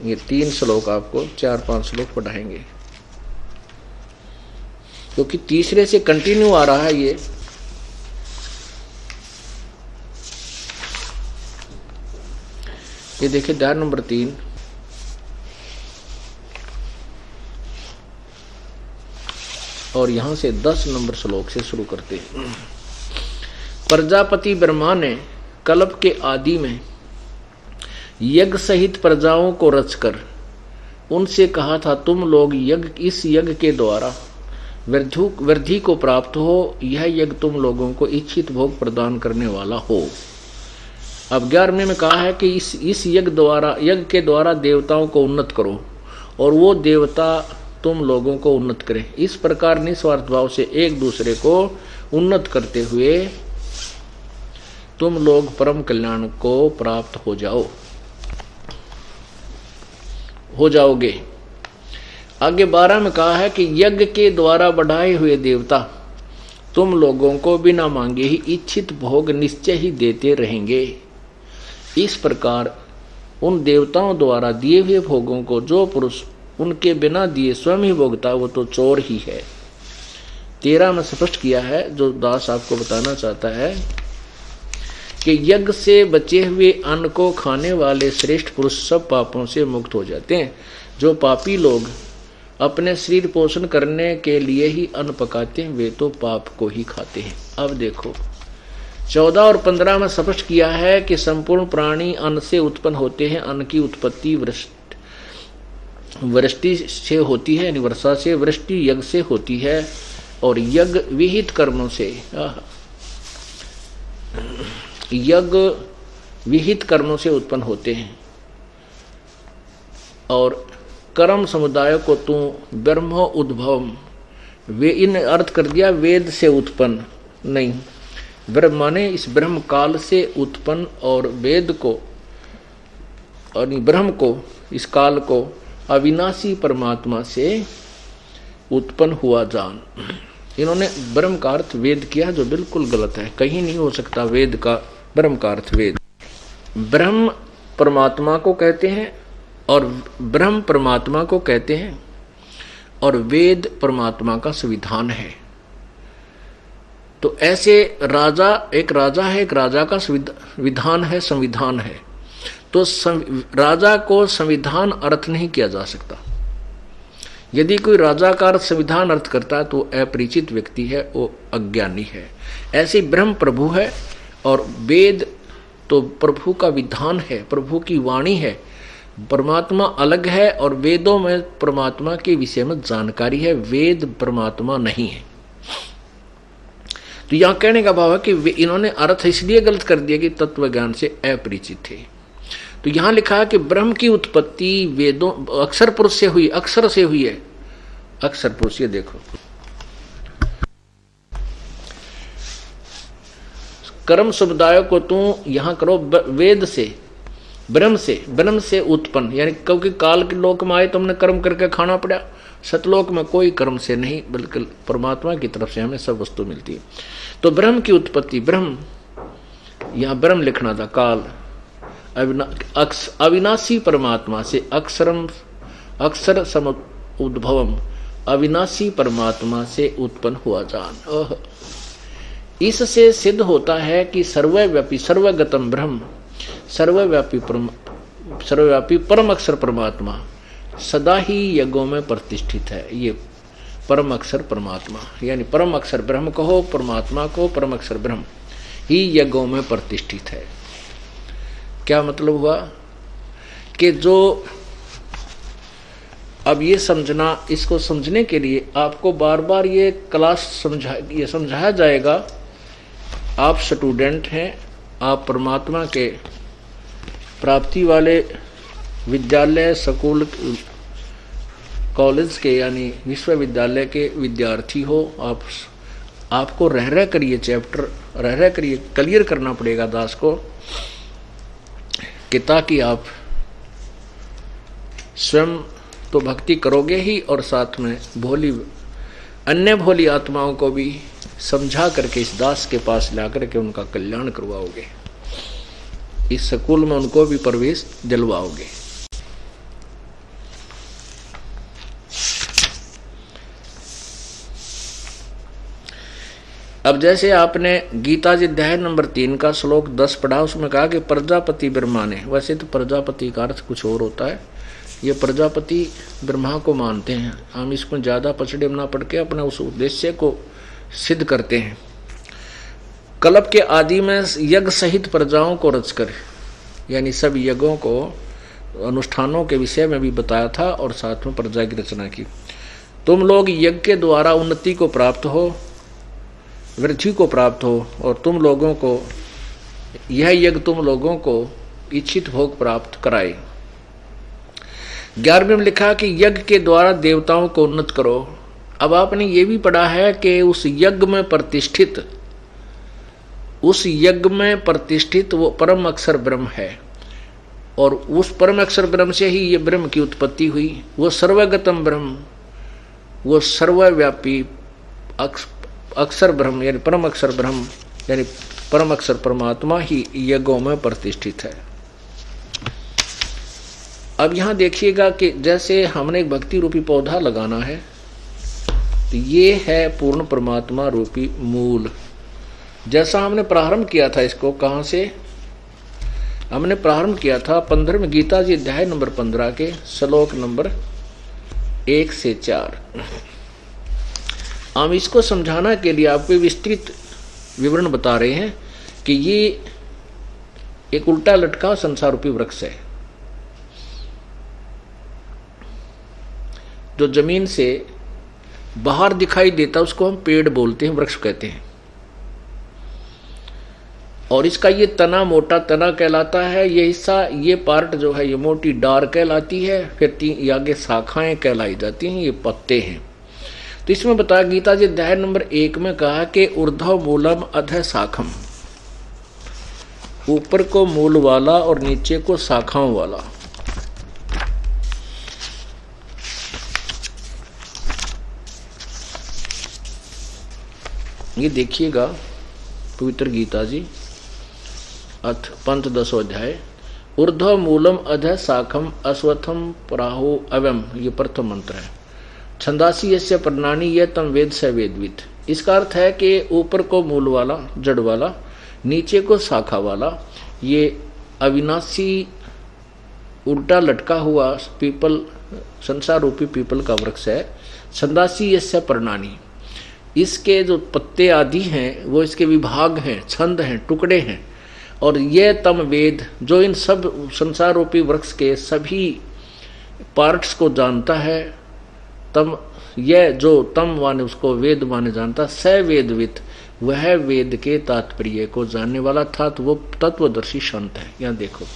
ये 3 श्लोक आपको 4-5 श्लोक पढ़ाएंगे, क्योंकि तीसरे से कंटिन्यू आ रहा है ये देखिए अध्याय नंबर 3 और यहां से 10 नंबर श्लोक से शुरू करते हैं। प्रजापति ब्रह्मा ने कल्प के आदि में यज्ञ सहित प्रजाओं को रचकर उनसे कहा था, तुम लोग इस यज्ञ के द्वारा वृद्धि को प्राप्त हो, यह यज्ञ तुम लोगों को इच्छित भोग प्रदान करने वाला हो। अब 11वें में कहा है कि इस यज्ञ के द्वारा देवताओं को उन्नत करो और वो देवता तुम लोगों को उन्नत करें। इस प्रकार निस्वार्थ भाव से एक दूसरे को उन्नत करते हुए तुम लोग परम कल्याण को प्राप्त हो जाओगे। आगे 12 में कहा है कि यज्ञ के द्वारा बढ़ाए हुए देवता तुम लोगों को बिना मांगे ही इच्छित भोग निश्चय ही देते रहेंगे। इस प्रकार उन देवताओं द्वारा दिए हुए भोगों को जो पुरुष उनके बिना दिए स्वयं ही भोगता वो तो चोर ही है। 13 में स्पष्ट किया है, जो दास आपको बताना चाहता है कि यज्ञ से बचे हुए अन्न को खाने वाले श्रेष्ठ पुरुष सब पापों से मुक्त हो जाते हैं। जो पापी लोग अपने शरीर पोषण करने के लिए ही अन्न पकाते हैं वे तो पाप को ही खाते हैं। अब देखो 14 और 15 में स्पष्ट किया है कि संपूर्ण प्राणी अन्न से उत्पन्न होते हैं। अन्न की उत्पत्ति वृष्टि से होती है, यानी वर्षा से, वृष्टि यज्ञ से होती है और यज्ञ विहित कर्मों से, यज्ञ विहित कर्मों से उत्पन्न होते हैं। और कर्म समुदाय को तू ब्रह्म उद्भवम, वे इन अर्थ कर दिया वेद से उत्पन्न नहीं, ब्रह्म माने इस ब्रह्म काल से उत्पन्न और वेद को और ब्रह्म को इस काल को अविनाशी परमात्मा से उत्पन्न हुआ जान। इन्होंने ब्रह्म का अर्थ वेद किया जो बिल्कुल गलत है, कहीं नहीं हो सकता वेद का ब्रह्म का अर्थ वेद। ब्रह्म परमात्मा को कहते हैं और ब्रह्म परमात्मा को कहते हैं और वेद परमात्मा का संविधान है। तो ऐसे राजा, एक राजा है, एक राजा का विधान है, संविधान है। तो राजा को संविधान अर्थ नहीं किया जा सकता। यदि कोई राजा का अर्थ संविधान अर्थ करता है तो अपरिचित व्यक्ति है, वो अज्ञानी है। ऐसे ब्रह्म प्रभु है और वेद तो प्रभु का विधान है, प्रभु की वाणी है। परमात्मा अलग है और वेदों में परमात्मा के विषय में जानकारी है, वेद परमात्मा नहीं है। तो यहां कहने का भाव है कि इन्होंने अर्थ इसलिए गलत कर दिया कि तत्व ज्ञान से अपरिचित थे। तो यहां लिखा है कि ब्रह्म की उत्पत्ति वेदों अक्षर पुरुष से हुई, अक्षर से हुई है, अक्षर पुरुष। ये देखो कर्म समुदाय को तू यहां करो वेद से, ब्रह्म से उत्पन्न, यानी क्योंकि काल के लोक में आए तुमने कर्म करके खाना पड़ा। सतलोक में कोई कर्म से नहीं बल्कि परमात्मा की तरफ से हमें सब वस्तु मिलती है। तो ब्रह्म की उत्पत्ति, ब्रह्म यहां ब्रह्म लिखना था, काल अविनाशी परमात्मा से, अक्षर सम उद्भवम, अविनाशी परमात्मा से उत्पन्न हुआ जान। इससे सिद्ध होता है कि सर्वव्यापी सर्वगतम ब्रह्म, सर्वव्यापी परम अक्षर परमात्मा सदा ही यज्ञों में प्रतिष्ठित है। ये परम अक्षर परमात्मा, यानी परम अक्षर ब्रह्म कहो, परमात्मा को परम अक्षर ब्रह्म ही यज्ञों में प्रतिष्ठित है। क्या मतलब हुआ कि जो अब ये समझना, इसको समझने के लिए आपको बार बार ये क्लास समझाया जाएगा आप स्टूडेंट हैं, आप परमात्मा के प्राप्ति वाले विद्यालय, स्कूल, कॉलेज के यानी विश्वविद्यालय के विद्यार्थी हो। आपको रह कर ये चैप्टर रह कर ये क्लियर करना पड़ेगा दास को, कि ताकि आप स्वयं तो भक्ति करोगे ही और साथ में अन्य भोली आत्माओं को भी समझा करके इस दास के पास ला करके उनका कल्याण करवाओगे, इस स्कूल में उनको भी प्रवेश दिलवाओगे। अब जैसे आपने गीता जी अध्याय नंबर 3 का श्लोक 10 पढ़ा, उसमें कहा कि प्रजापति ब्रह्मा ने, वैसे तो प्रजापति का अर्थ कुछ और होता है, ये प्रजापति ब्रह्मा को मानते हैं, हम इसको ज़्यादा पछड़े ना पड़ के अपने उस उद्देश्य को सिद्ध करते हैं। कल्प के आदि में यज्ञ सहित प्रजाओं को रचकर, यानी सब यज्ञों को अनुष्ठानों के विषय में भी बताया था और साथ में प्रजा की रचना की। तुम लोग यज्ञ के द्वारा उन्नति को प्राप्त हो, वृद्धि को प्राप्त हो, और तुम लोगों को यह यज्ञ तुम लोगों को इच्छित भोग प्राप्त कराए। 11वें में लिखा कि यज्ञ के द्वारा देवताओं को उन्नत करो। अब आपने ये भी पढ़ा है कि उस यज्ञ में प्रतिष्ठित वो परम अक्षर ब्रह्म है, और उस परम अक्षर ब्रह्म से ही ये ब्रह्म की उत्पत्ति हुई। वो सर्वगतम ब्रह्म, वो सर्वव्यापी अक्षर ब्रह्म यानी परम अक्षर ब्रह्म यानी परम अक्षर परमात्मा ही यज्ञों में प्रतिष्ठित है। अब यहां देखिएगा कि जैसे हमने एक भक्ति रूपी पौधा लगाना है, तो ये है पूर्ण परमात्मा रूपी मूल। जैसा हमने प्रारंभ किया था, इसको कहां से हमने प्रारंभ किया था? 15वें गीता जी अध्याय नंबर 15 के श्लोक नंबर 1 से 4। हम इसको समझाना के लिए आपको विस्तृत विवरण बता रहे हैं कि ये एक उल्टा लटका संसार रूपी वृक्ष है, जो जमीन से बाहर दिखाई देता, उसको हम पेड़ बोलते हैं, वृक्ष कहते हैं। और इसका ये तना मोटा तना कहलाता है, ये हिस्सा, ये पार्ट जो है ये मोटी डार कहलाती है, फिर आगे शाखाएं कहलाई जाती हैं, ये पत्ते हैं। तो इसमें बताया गीता जी अध्याय नंबर 1 में कहा कि ऊर्ध्व मूलम अधः शाखम, ऊपर को मूल वाला और नीचे को शाखाओं वाला। ये देखिएगा पवित्र गीता जी अथ पंचदशो अध्याय, ऊर्ध्व मूलम अधः शाखम अश्वत्थम प्राहु अवम, ये प्रथम मंत्र है। छंदासी यस्य प्रणानी यह तम वेद स वेदवित। इसका अर्थ है कि ऊपर को मूल वाला जड़ वाला, नीचे को शाखा वाला, ये अविनाशी उल्टा लटका हुआ पीपल, संसार रूपी पीपल का वृक्ष है। छंदासी यस्य प्रणानी, इसके जो पत्ते आदि हैं वो इसके विभाग हैं, छंद हैं, टुकड़े हैं। और ये तम वेद, जो इन सब संसार रूपी वृक्ष के सभी पार्ट्स को जानता है, तम यह जो तम माने उसको वेद माने जानता, स वेदवित, वह वेद के तात्पर्य को जानने वाला था, तो वो तत्वदर्शी संत है। यहाँ देखो,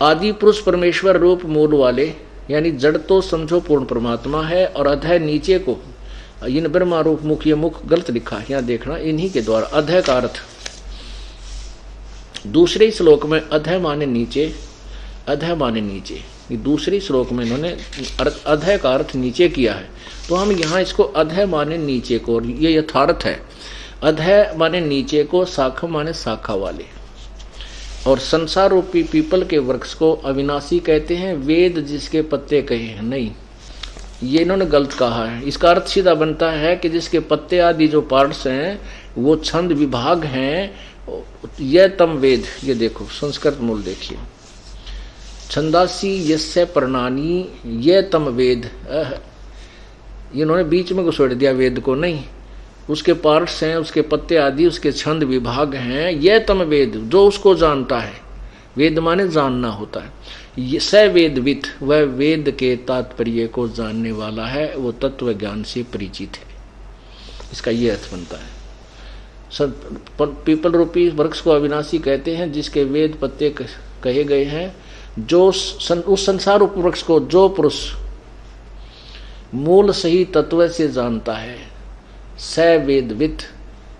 आदि पुरुष परमेश्वर रूप मूल वाले, यानी जड़ तो समझो पूर्ण परमात्मा है, और अधः नीचे को इन ब्रह्मा रूप मुख, ये मुख गलत लिखा, यहाँ देखना, इन्हीं के द्वारा अधः का अर्थ दूसरे श्लोक में अधः माने नीचे, अधः माने नीचे, ये दूसरे श्लोक में इन्होंने अधः का अर्थ नीचे किया है। तो हम यहाँ इसको अधः माने नीचे को, और ये यथार्थ है, अधः माने नीचे को, शाखा माने शाखा वाले। और संसार रूपी पीपल के वृक्ष को अविनाशी कहते हैं, वेद जिसके पत्ते कहे हैं, नहीं, ये इन्होंने गलत कहा है। इसका अर्थ सीधा बनता है कि जिसके पत्ते आदि जो पार्ट्स हैं वो छंद विभाग हैं, यह तम वेद। ये देखो संस्कृत मूल देखिए, छंदासी यस्य प्रणानी ये तम वेद, इन्होंने बीच में घुसेड़ दिया वेद को, नहीं, उसके पार्ट्स हैं, उसके पत्ते आदि, उसके छंद विभाग हैं, ये तम वेद, जो उसको जानता है। वेद माने जानना होता है। ये स वेदवित, वह वेद के तात्पर्य को जानने वाला है, वो तत्व ज्ञान से परिचित है। इसका ये अर्थ बनता है। पीपल रूपी वृक्ष को अविनाशी कहते हैं, जिसके वेद पत्ते कहे गए हैं। जो उस संसार रूपी वृक्ष को जो पुरुष मूल सही तत्व से जानता है, स वेदविद,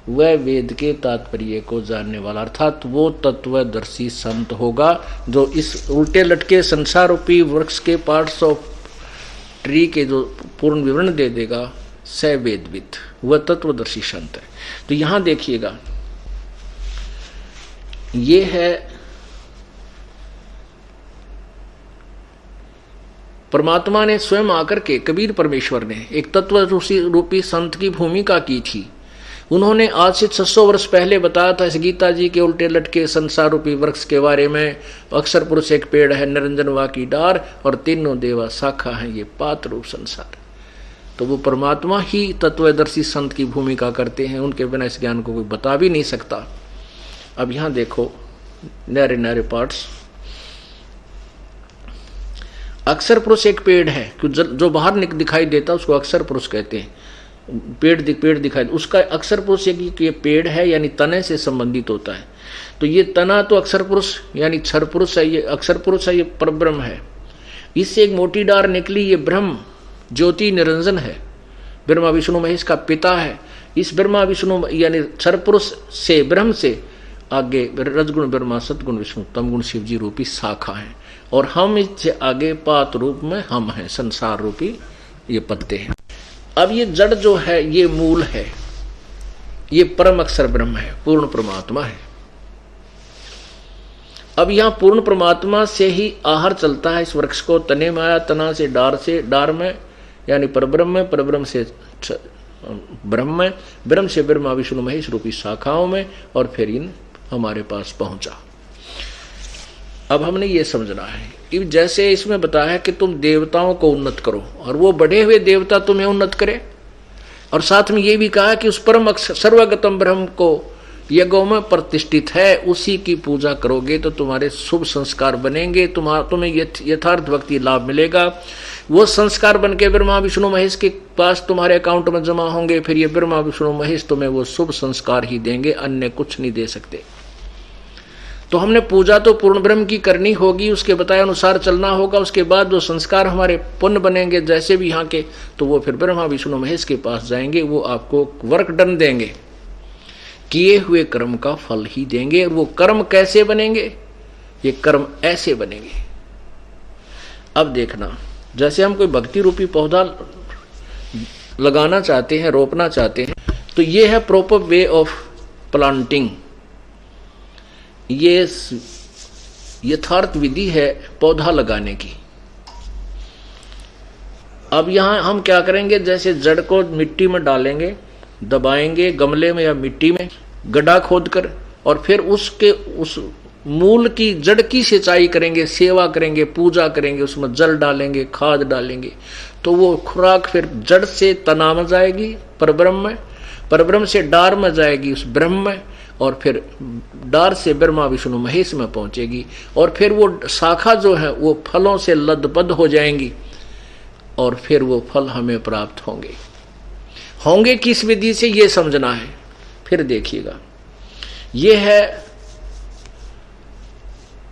वह वेद के तात्पर्य को जानने वाला, अर्थात वो तत्वदर्शी संत होगा जो इस उल्टे लटके संसार रूपी वृक्ष के पार्ट्स ऑफ ट्री के जो पूर्ण विवरण दे देगा, स वेदविद, वह तत्वदर्शी संत है। तो यहां देखिएगा, ये है परमात्मा ने स्वयं आकर के, कबीर परमेश्वर ने एक तत्व रूपी संत की भूमिका की थी। उन्होंने आज से 600 वर्ष पहले बताया था इस गीता जी के उल्टे लटके संसार रूपी वृक्ष के बारे में। अक्षर पुरुष एक पेड़ है, निरंजन वा की डार, और तीनों देवा शाखा है, ये पात रूप संसार। तो वो परमात्मा ही तत्वदर्शी संत की भूमिका करते हैं, उनके बिना इस ज्ञान को कोई बता भी नहीं सकता। अब यहां देखो नारे नारे पार्ट्स। अक्षर पुरुष एक पेड़ है, जो बाहर दिखाई देता उसको अक्षर पुरुष कहते हैं। पेड़ दिखाई, उसका अक्षर पुरुष ये पेड़ है, यानी तने से संबंधित होता है। तो ये तना तो अक्षर पुरुष यानी क्षर पुरुष है, ये अक्षर पुरुष है, ये परब्रह्म है। इससे एक मोटी डार निकली, ये ब्रह्म ज्योति निरंजन है, ब्रह्मा विष्णु महेश का पिता है। इस ब्रह्मा विष्णु यानी क्षर पुरुष से, ब्रह्म से आगे रजगुण ब्रह्मा, सतगुण विष्णु, तमगुण शिव जी रूपी शाखा है, और हम इससे आगे पात रूप में हम हैं, संसार रूपी ये पत्ते हैं। अब ये जड़ जो है ये मूल है, ये परम अक्षर ब्रह्म है, पूर्ण परमात्मा है। अब यहां पूर्ण परमात्मा से ही आहार चलता है इस वृक्ष को, तने में आया, तना से डार में यानी परब्रह्म में, परब्रह्म से ब्रह्म में, ब्रह्म से ब्रह्मा विष्णु महेश रूपी शाखाओं में, और फिर इन हमारे पास पहुंचा। अब हमने ये समझना है, जैसे इसमें बताया है कि तुम देवताओं को उन्नत करो और वो बढ़े हुए देवता तुम्हें उन्नत करे, और साथ में ये भी कहा कि उस परम सर्वगतम ब्रह्म को यज्ञों में प्रतिष्ठित है, उसी की पूजा करोगे तो तुम्हारे शुभ संस्कार बनेंगे, तुम्हें यथार्थ भक्ति लाभ मिलेगा। वो संस्कार बन के ब्रह्मा विष्णु महेश के पास तुम्हारे अकाउंट में जमा होंगे, फिर ये ब्रह्मा विष्णु महेश तुम्हें वो शुभ संस्कार ही देंगे, अन्य कुछ नहीं दे सकते। तो हमने पूजा तो पूर्ण ब्रह्म की करनी होगी, उसके बताए अनुसार चलना होगा। उसके बाद जो संस्कार हमारे पुण्य बनेंगे जैसे भी यहाँ के, तो वो फिर ब्रह्मा विष्णु महेश के पास जाएंगे, वो आपको वर्क डन देंगे, किए हुए कर्म का फल ही देंगे। और वो कर्म कैसे बनेंगे? ये कर्म ऐसे बनेंगे। अब देखना, जैसे हम कोई भक्ति रूपी पौधा लगाना चाहते हैं, रोपना चाहते हैं, तो ये है प्रॉपर वे ऑफ प्लांटिंग, ये यथार्थ विधि है पौधा लगाने की। अब यहां हम क्या करेंगे, जैसे जड़ को मिट्टी में डालेंगे, दबाएंगे गमले में या मिट्टी में गड्ढा खोदकर, और फिर उसके उस मूल की जड़ की सिंचाई करेंगे, सेवा करेंगे, पूजा करेंगे, उसमें जल डालेंगे, खाद डालेंगे, तो वो खुराक फिर जड़ से तना में जाएगी परब्रह्म में, परब्रह्म से डार में जाएगी उस ब्रह्म में, और फिर डार से ब्रह्मा विष्णु महेश में पहुंचेगी, और फिर वो शाखा जो है वो फलों से लदबद हो जाएंगी, और फिर वो फल हमें प्राप्त होंगे किस विधि से, ये समझना है। फिर देखिएगा, ये है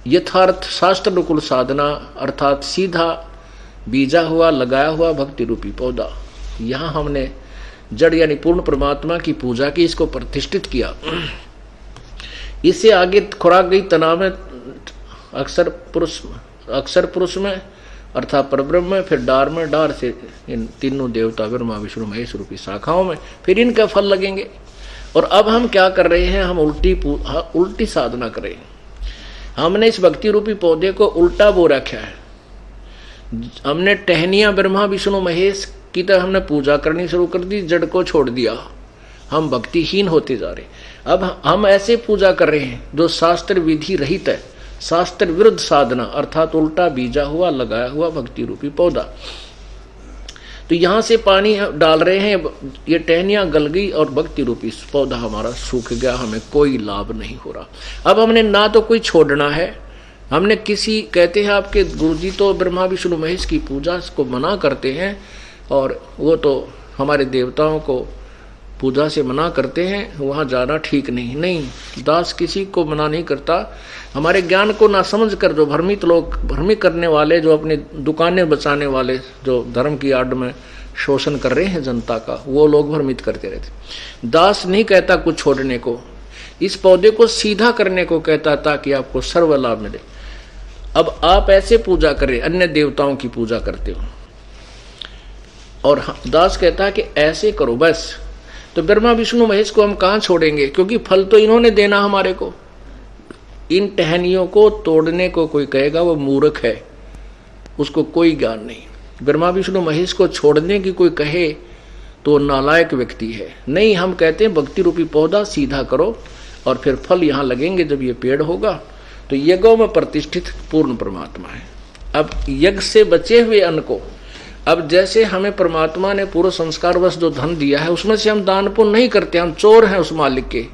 यथार्थ शास्त्र अनुकूल साधना, अर्थात सीधा बीजा हुआ लगाया हुआ भक्ति रूपी पौधा। यहां हमने जड़ यानी पूर्ण परमात्मा की पूजा की, इसको प्रतिष्ठित किया। इससे आगे खुराक गई तना में, अक्षर पुरुष में अर्थात परब्रह्म में, फिर डार में, डार से इन तीनों देवता ब्रह्मा विष्णु महेश रूपी शाखाओं में, फिर इनका फल लगेंगे। और अब हम क्या कर रहे हैं, हम उल्टी साधना कर रहे हैं। हमने इस भक्ति रूपी पौधे को उल्टा बो रखा है। हमने टहनिया ब्रह्मा विष्णु महेश की तरह हमने पूजा करनी शुरू कर दी, जड़ को छोड़ दिया, हम भक्तिहीन होते जा रहे। अब हम ऐसे पूजा कर रहे हैं जो शास्त्र विधि रहित है, शास्त्र विरुद्ध साधना, अर्थात उल्टा बीजा हुआ लगाया हुआ भक्ति रूपी पौधा। तो यहां से पानी डाल रहे हैं, ये टहनियां गल गई और भक्ति रूपी पौधा हमारा सूख गया, हमें कोई लाभ नहीं हो रहा। अब हमने ना तो कोई छोड़ना है, हमने किसी, कहते हैं आपके गुरुजी तो ब्रह्मा विष्णु महेश की पूजा को मना करते हैं, और वो तो हमारे देवताओं को पूजा से मना करते हैं वहाँ जाना ठीक नहीं। नहीं, दास किसी को मना नहीं करता। हमारे ज्ञान को ना समझ कर जो भ्रमित लोग, भ्रमित करने वाले, जो अपनी दुकानें बचाने वाले, जो धर्म की आड़ में शोषण कर रहे हैं जनता का, वो लोग भ्रमित करते रहते। दास नहीं कहता कुछ छोड़ने को, इस पौधे को सीधा करने को कहता ताकि आपको सर्व लाभ मिले। अब आप ऐसे पूजा करें, अन्य देवताओं की पूजा करते हो, और दास कहता है कि ऐसे करो बस। तो ब्रह्मा विष्णु महेश को हम कहाँ छोड़ेंगे, क्योंकि फल तो इन्होंने देना हमारे को। इन टहनियों को तोड़ने को कोई कहेगा वो मूर्ख है, उसको कोई ज्ञान नहीं। ब्रह्मा विष्णु महेश को छोड़ने की कोई कहे तो नालायक व्यक्ति है। नहीं, हम कहते हैं भक्ति रूपी पौधा सीधा करो और फिर फल यहाँ लगेंगे। जब ये पेड़ होगा तो यज्ञों में प्रतिष्ठित पूर्ण परमात्मा है। अब यज्ञ से बचे हुए अन्न को, अब जैसे हमें परमात्मा ने पूर्व संस्कारवश जो धन दिया है उसमें से हम दान पुण्य नहीं करते, हम चोर हैं उस मालिक के।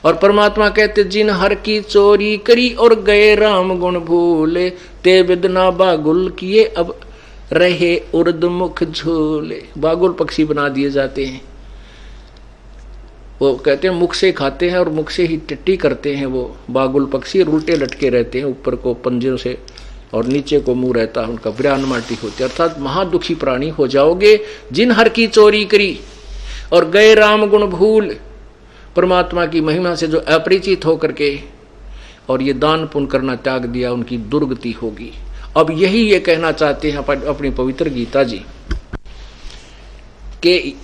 और परमात्मा कहते जिन हर की चोरी करी और गए राम गुण भूले, ते विदना बागुल किए अब रहे उर्द मुख झूले। बागुल पक्षी बना दिए जाते हैं, वो कहते हैं मुख से खाते हैं और मुख से ही टट्टी करते हैं। वो बागुल पक्षी उल्टे लटके रहते हैं, ऊपर को पंजों से और नीचे को मुंह रहता है उनका, विरान माटी होती है। अर्थात महादुखी प्राणी हो जाओगे जिन हर की चोरी करी और गए राम गुण भूल। परमात्मा की महिमा से जो अपरिचित होकर के और ये दान पुण्य करना त्याग दिया, उनकी दुर्गति होगी। अब यही ये कहना चाहते हैं अपनी पवित्र गीता जी कि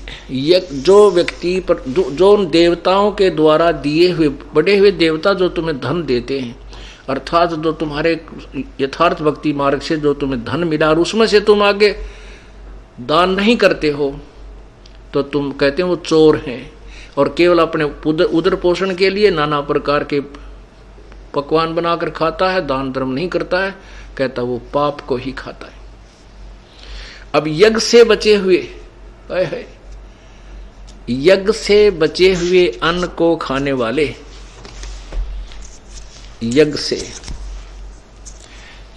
जो व्यक्ति पर जो उन देवताओं के द्वारा दिए हुए, बड़े हुए देवता जो तुम्हें धन देते हैं, अर्थात जो तुम्हारे यथार्थ भक्ति मार्ग से जो तुम्हें धन मिला और उसमें से तुम आगे दान नहीं करते हो, तो तुम कहते हैं वो चोर हैं। और केवल अपने उदर पोषण के लिए नाना प्रकार के पकवान बनाकर खाता है, दान धर्म नहीं करता है, कहता वो पाप को ही खाता है। अब यज्ञ से बचे हुए, यज्ञ से बचे हुए अन्न को खाने वाले, यज्ञ से,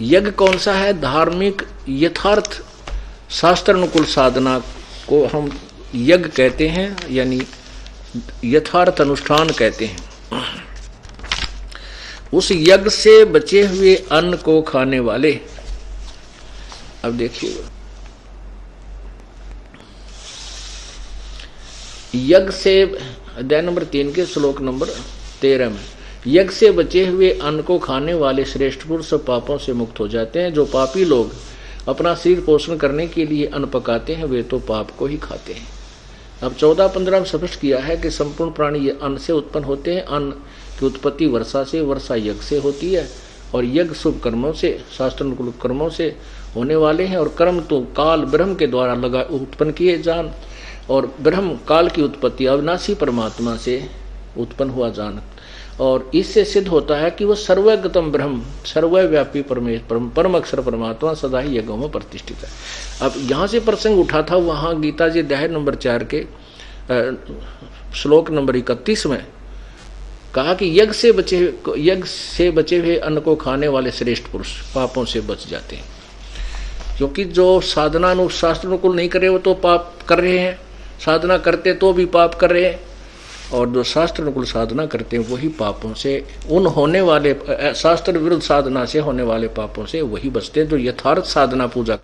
यज्ञ कौन सा है? धार्मिक यथार्थ शास्त्र अनुकूल साधना को हम यज्ञ कहते हैं, यानी यथार्थ अनुष्ठान कहते हैं। उस यज्ञ से बचे हुए अन्न को खाने वाले, अब देखिएगा, यज्ञ से अध्याय नंबर 3 के श्लोक नंबर 13 में, यज्ञ से बचे हुए अन्न को खाने वाले श्रेष्ठ पुरुष सब पापों से मुक्त हो जाते हैं। जो पापी लोग अपना शरीर पोषण करने के लिए अन्न पकाते हैं वे तो पाप को ही खाते हैं। अब 14-15 में स्पष्ट किया है कि संपूर्ण प्राणी ये अन्न से उत्पन्न होते हैं। अन्न की उत्पत्ति वर्षा से, वर्षा यज्ञ से होती है, और यज्ञ शुभ कर्मों से, शास्त्र अनुकूल कर्मों से होने वाले हैं। और कर्म तो काल ब्रह्म के द्वारा उत्पन्न किए जान, और ब्रह्म काल की उत्पत्ति अविनाशी परमात्मा से उत्पन्न हुआ जान। और इससे सिद्ध होता है कि वह सर्वगतम ब्रह्म, सर्वव्यापी परमेश्वर, परम अक्षर परमात्मा सदा ही यज्ञों में प्रतिष्ठित है। अब यहाँ से प्रसंग उठा था, वहाँ गीता जी अध्याय नंबर 4 के श्लोक नंबर 31 में कहा कि यज्ञ से बचे हुए अन्न को खाने वाले श्रेष्ठ पुरुष पापों से बच जाते हैं। क्योंकि जो साधना शास्त्र अनुकूल नहीं कर रहे वो तो पाप कर रहे हैं, साधना करते तो भी पाप कर रहे हैं, और जो शास्त्र अनुकूल साधना करते हैं वही पापों से, उन होने वाले शास्त्र विरुद्ध साधना से होने वाले पापों से वही बचते हैं जो यथार्थ साधना पूजा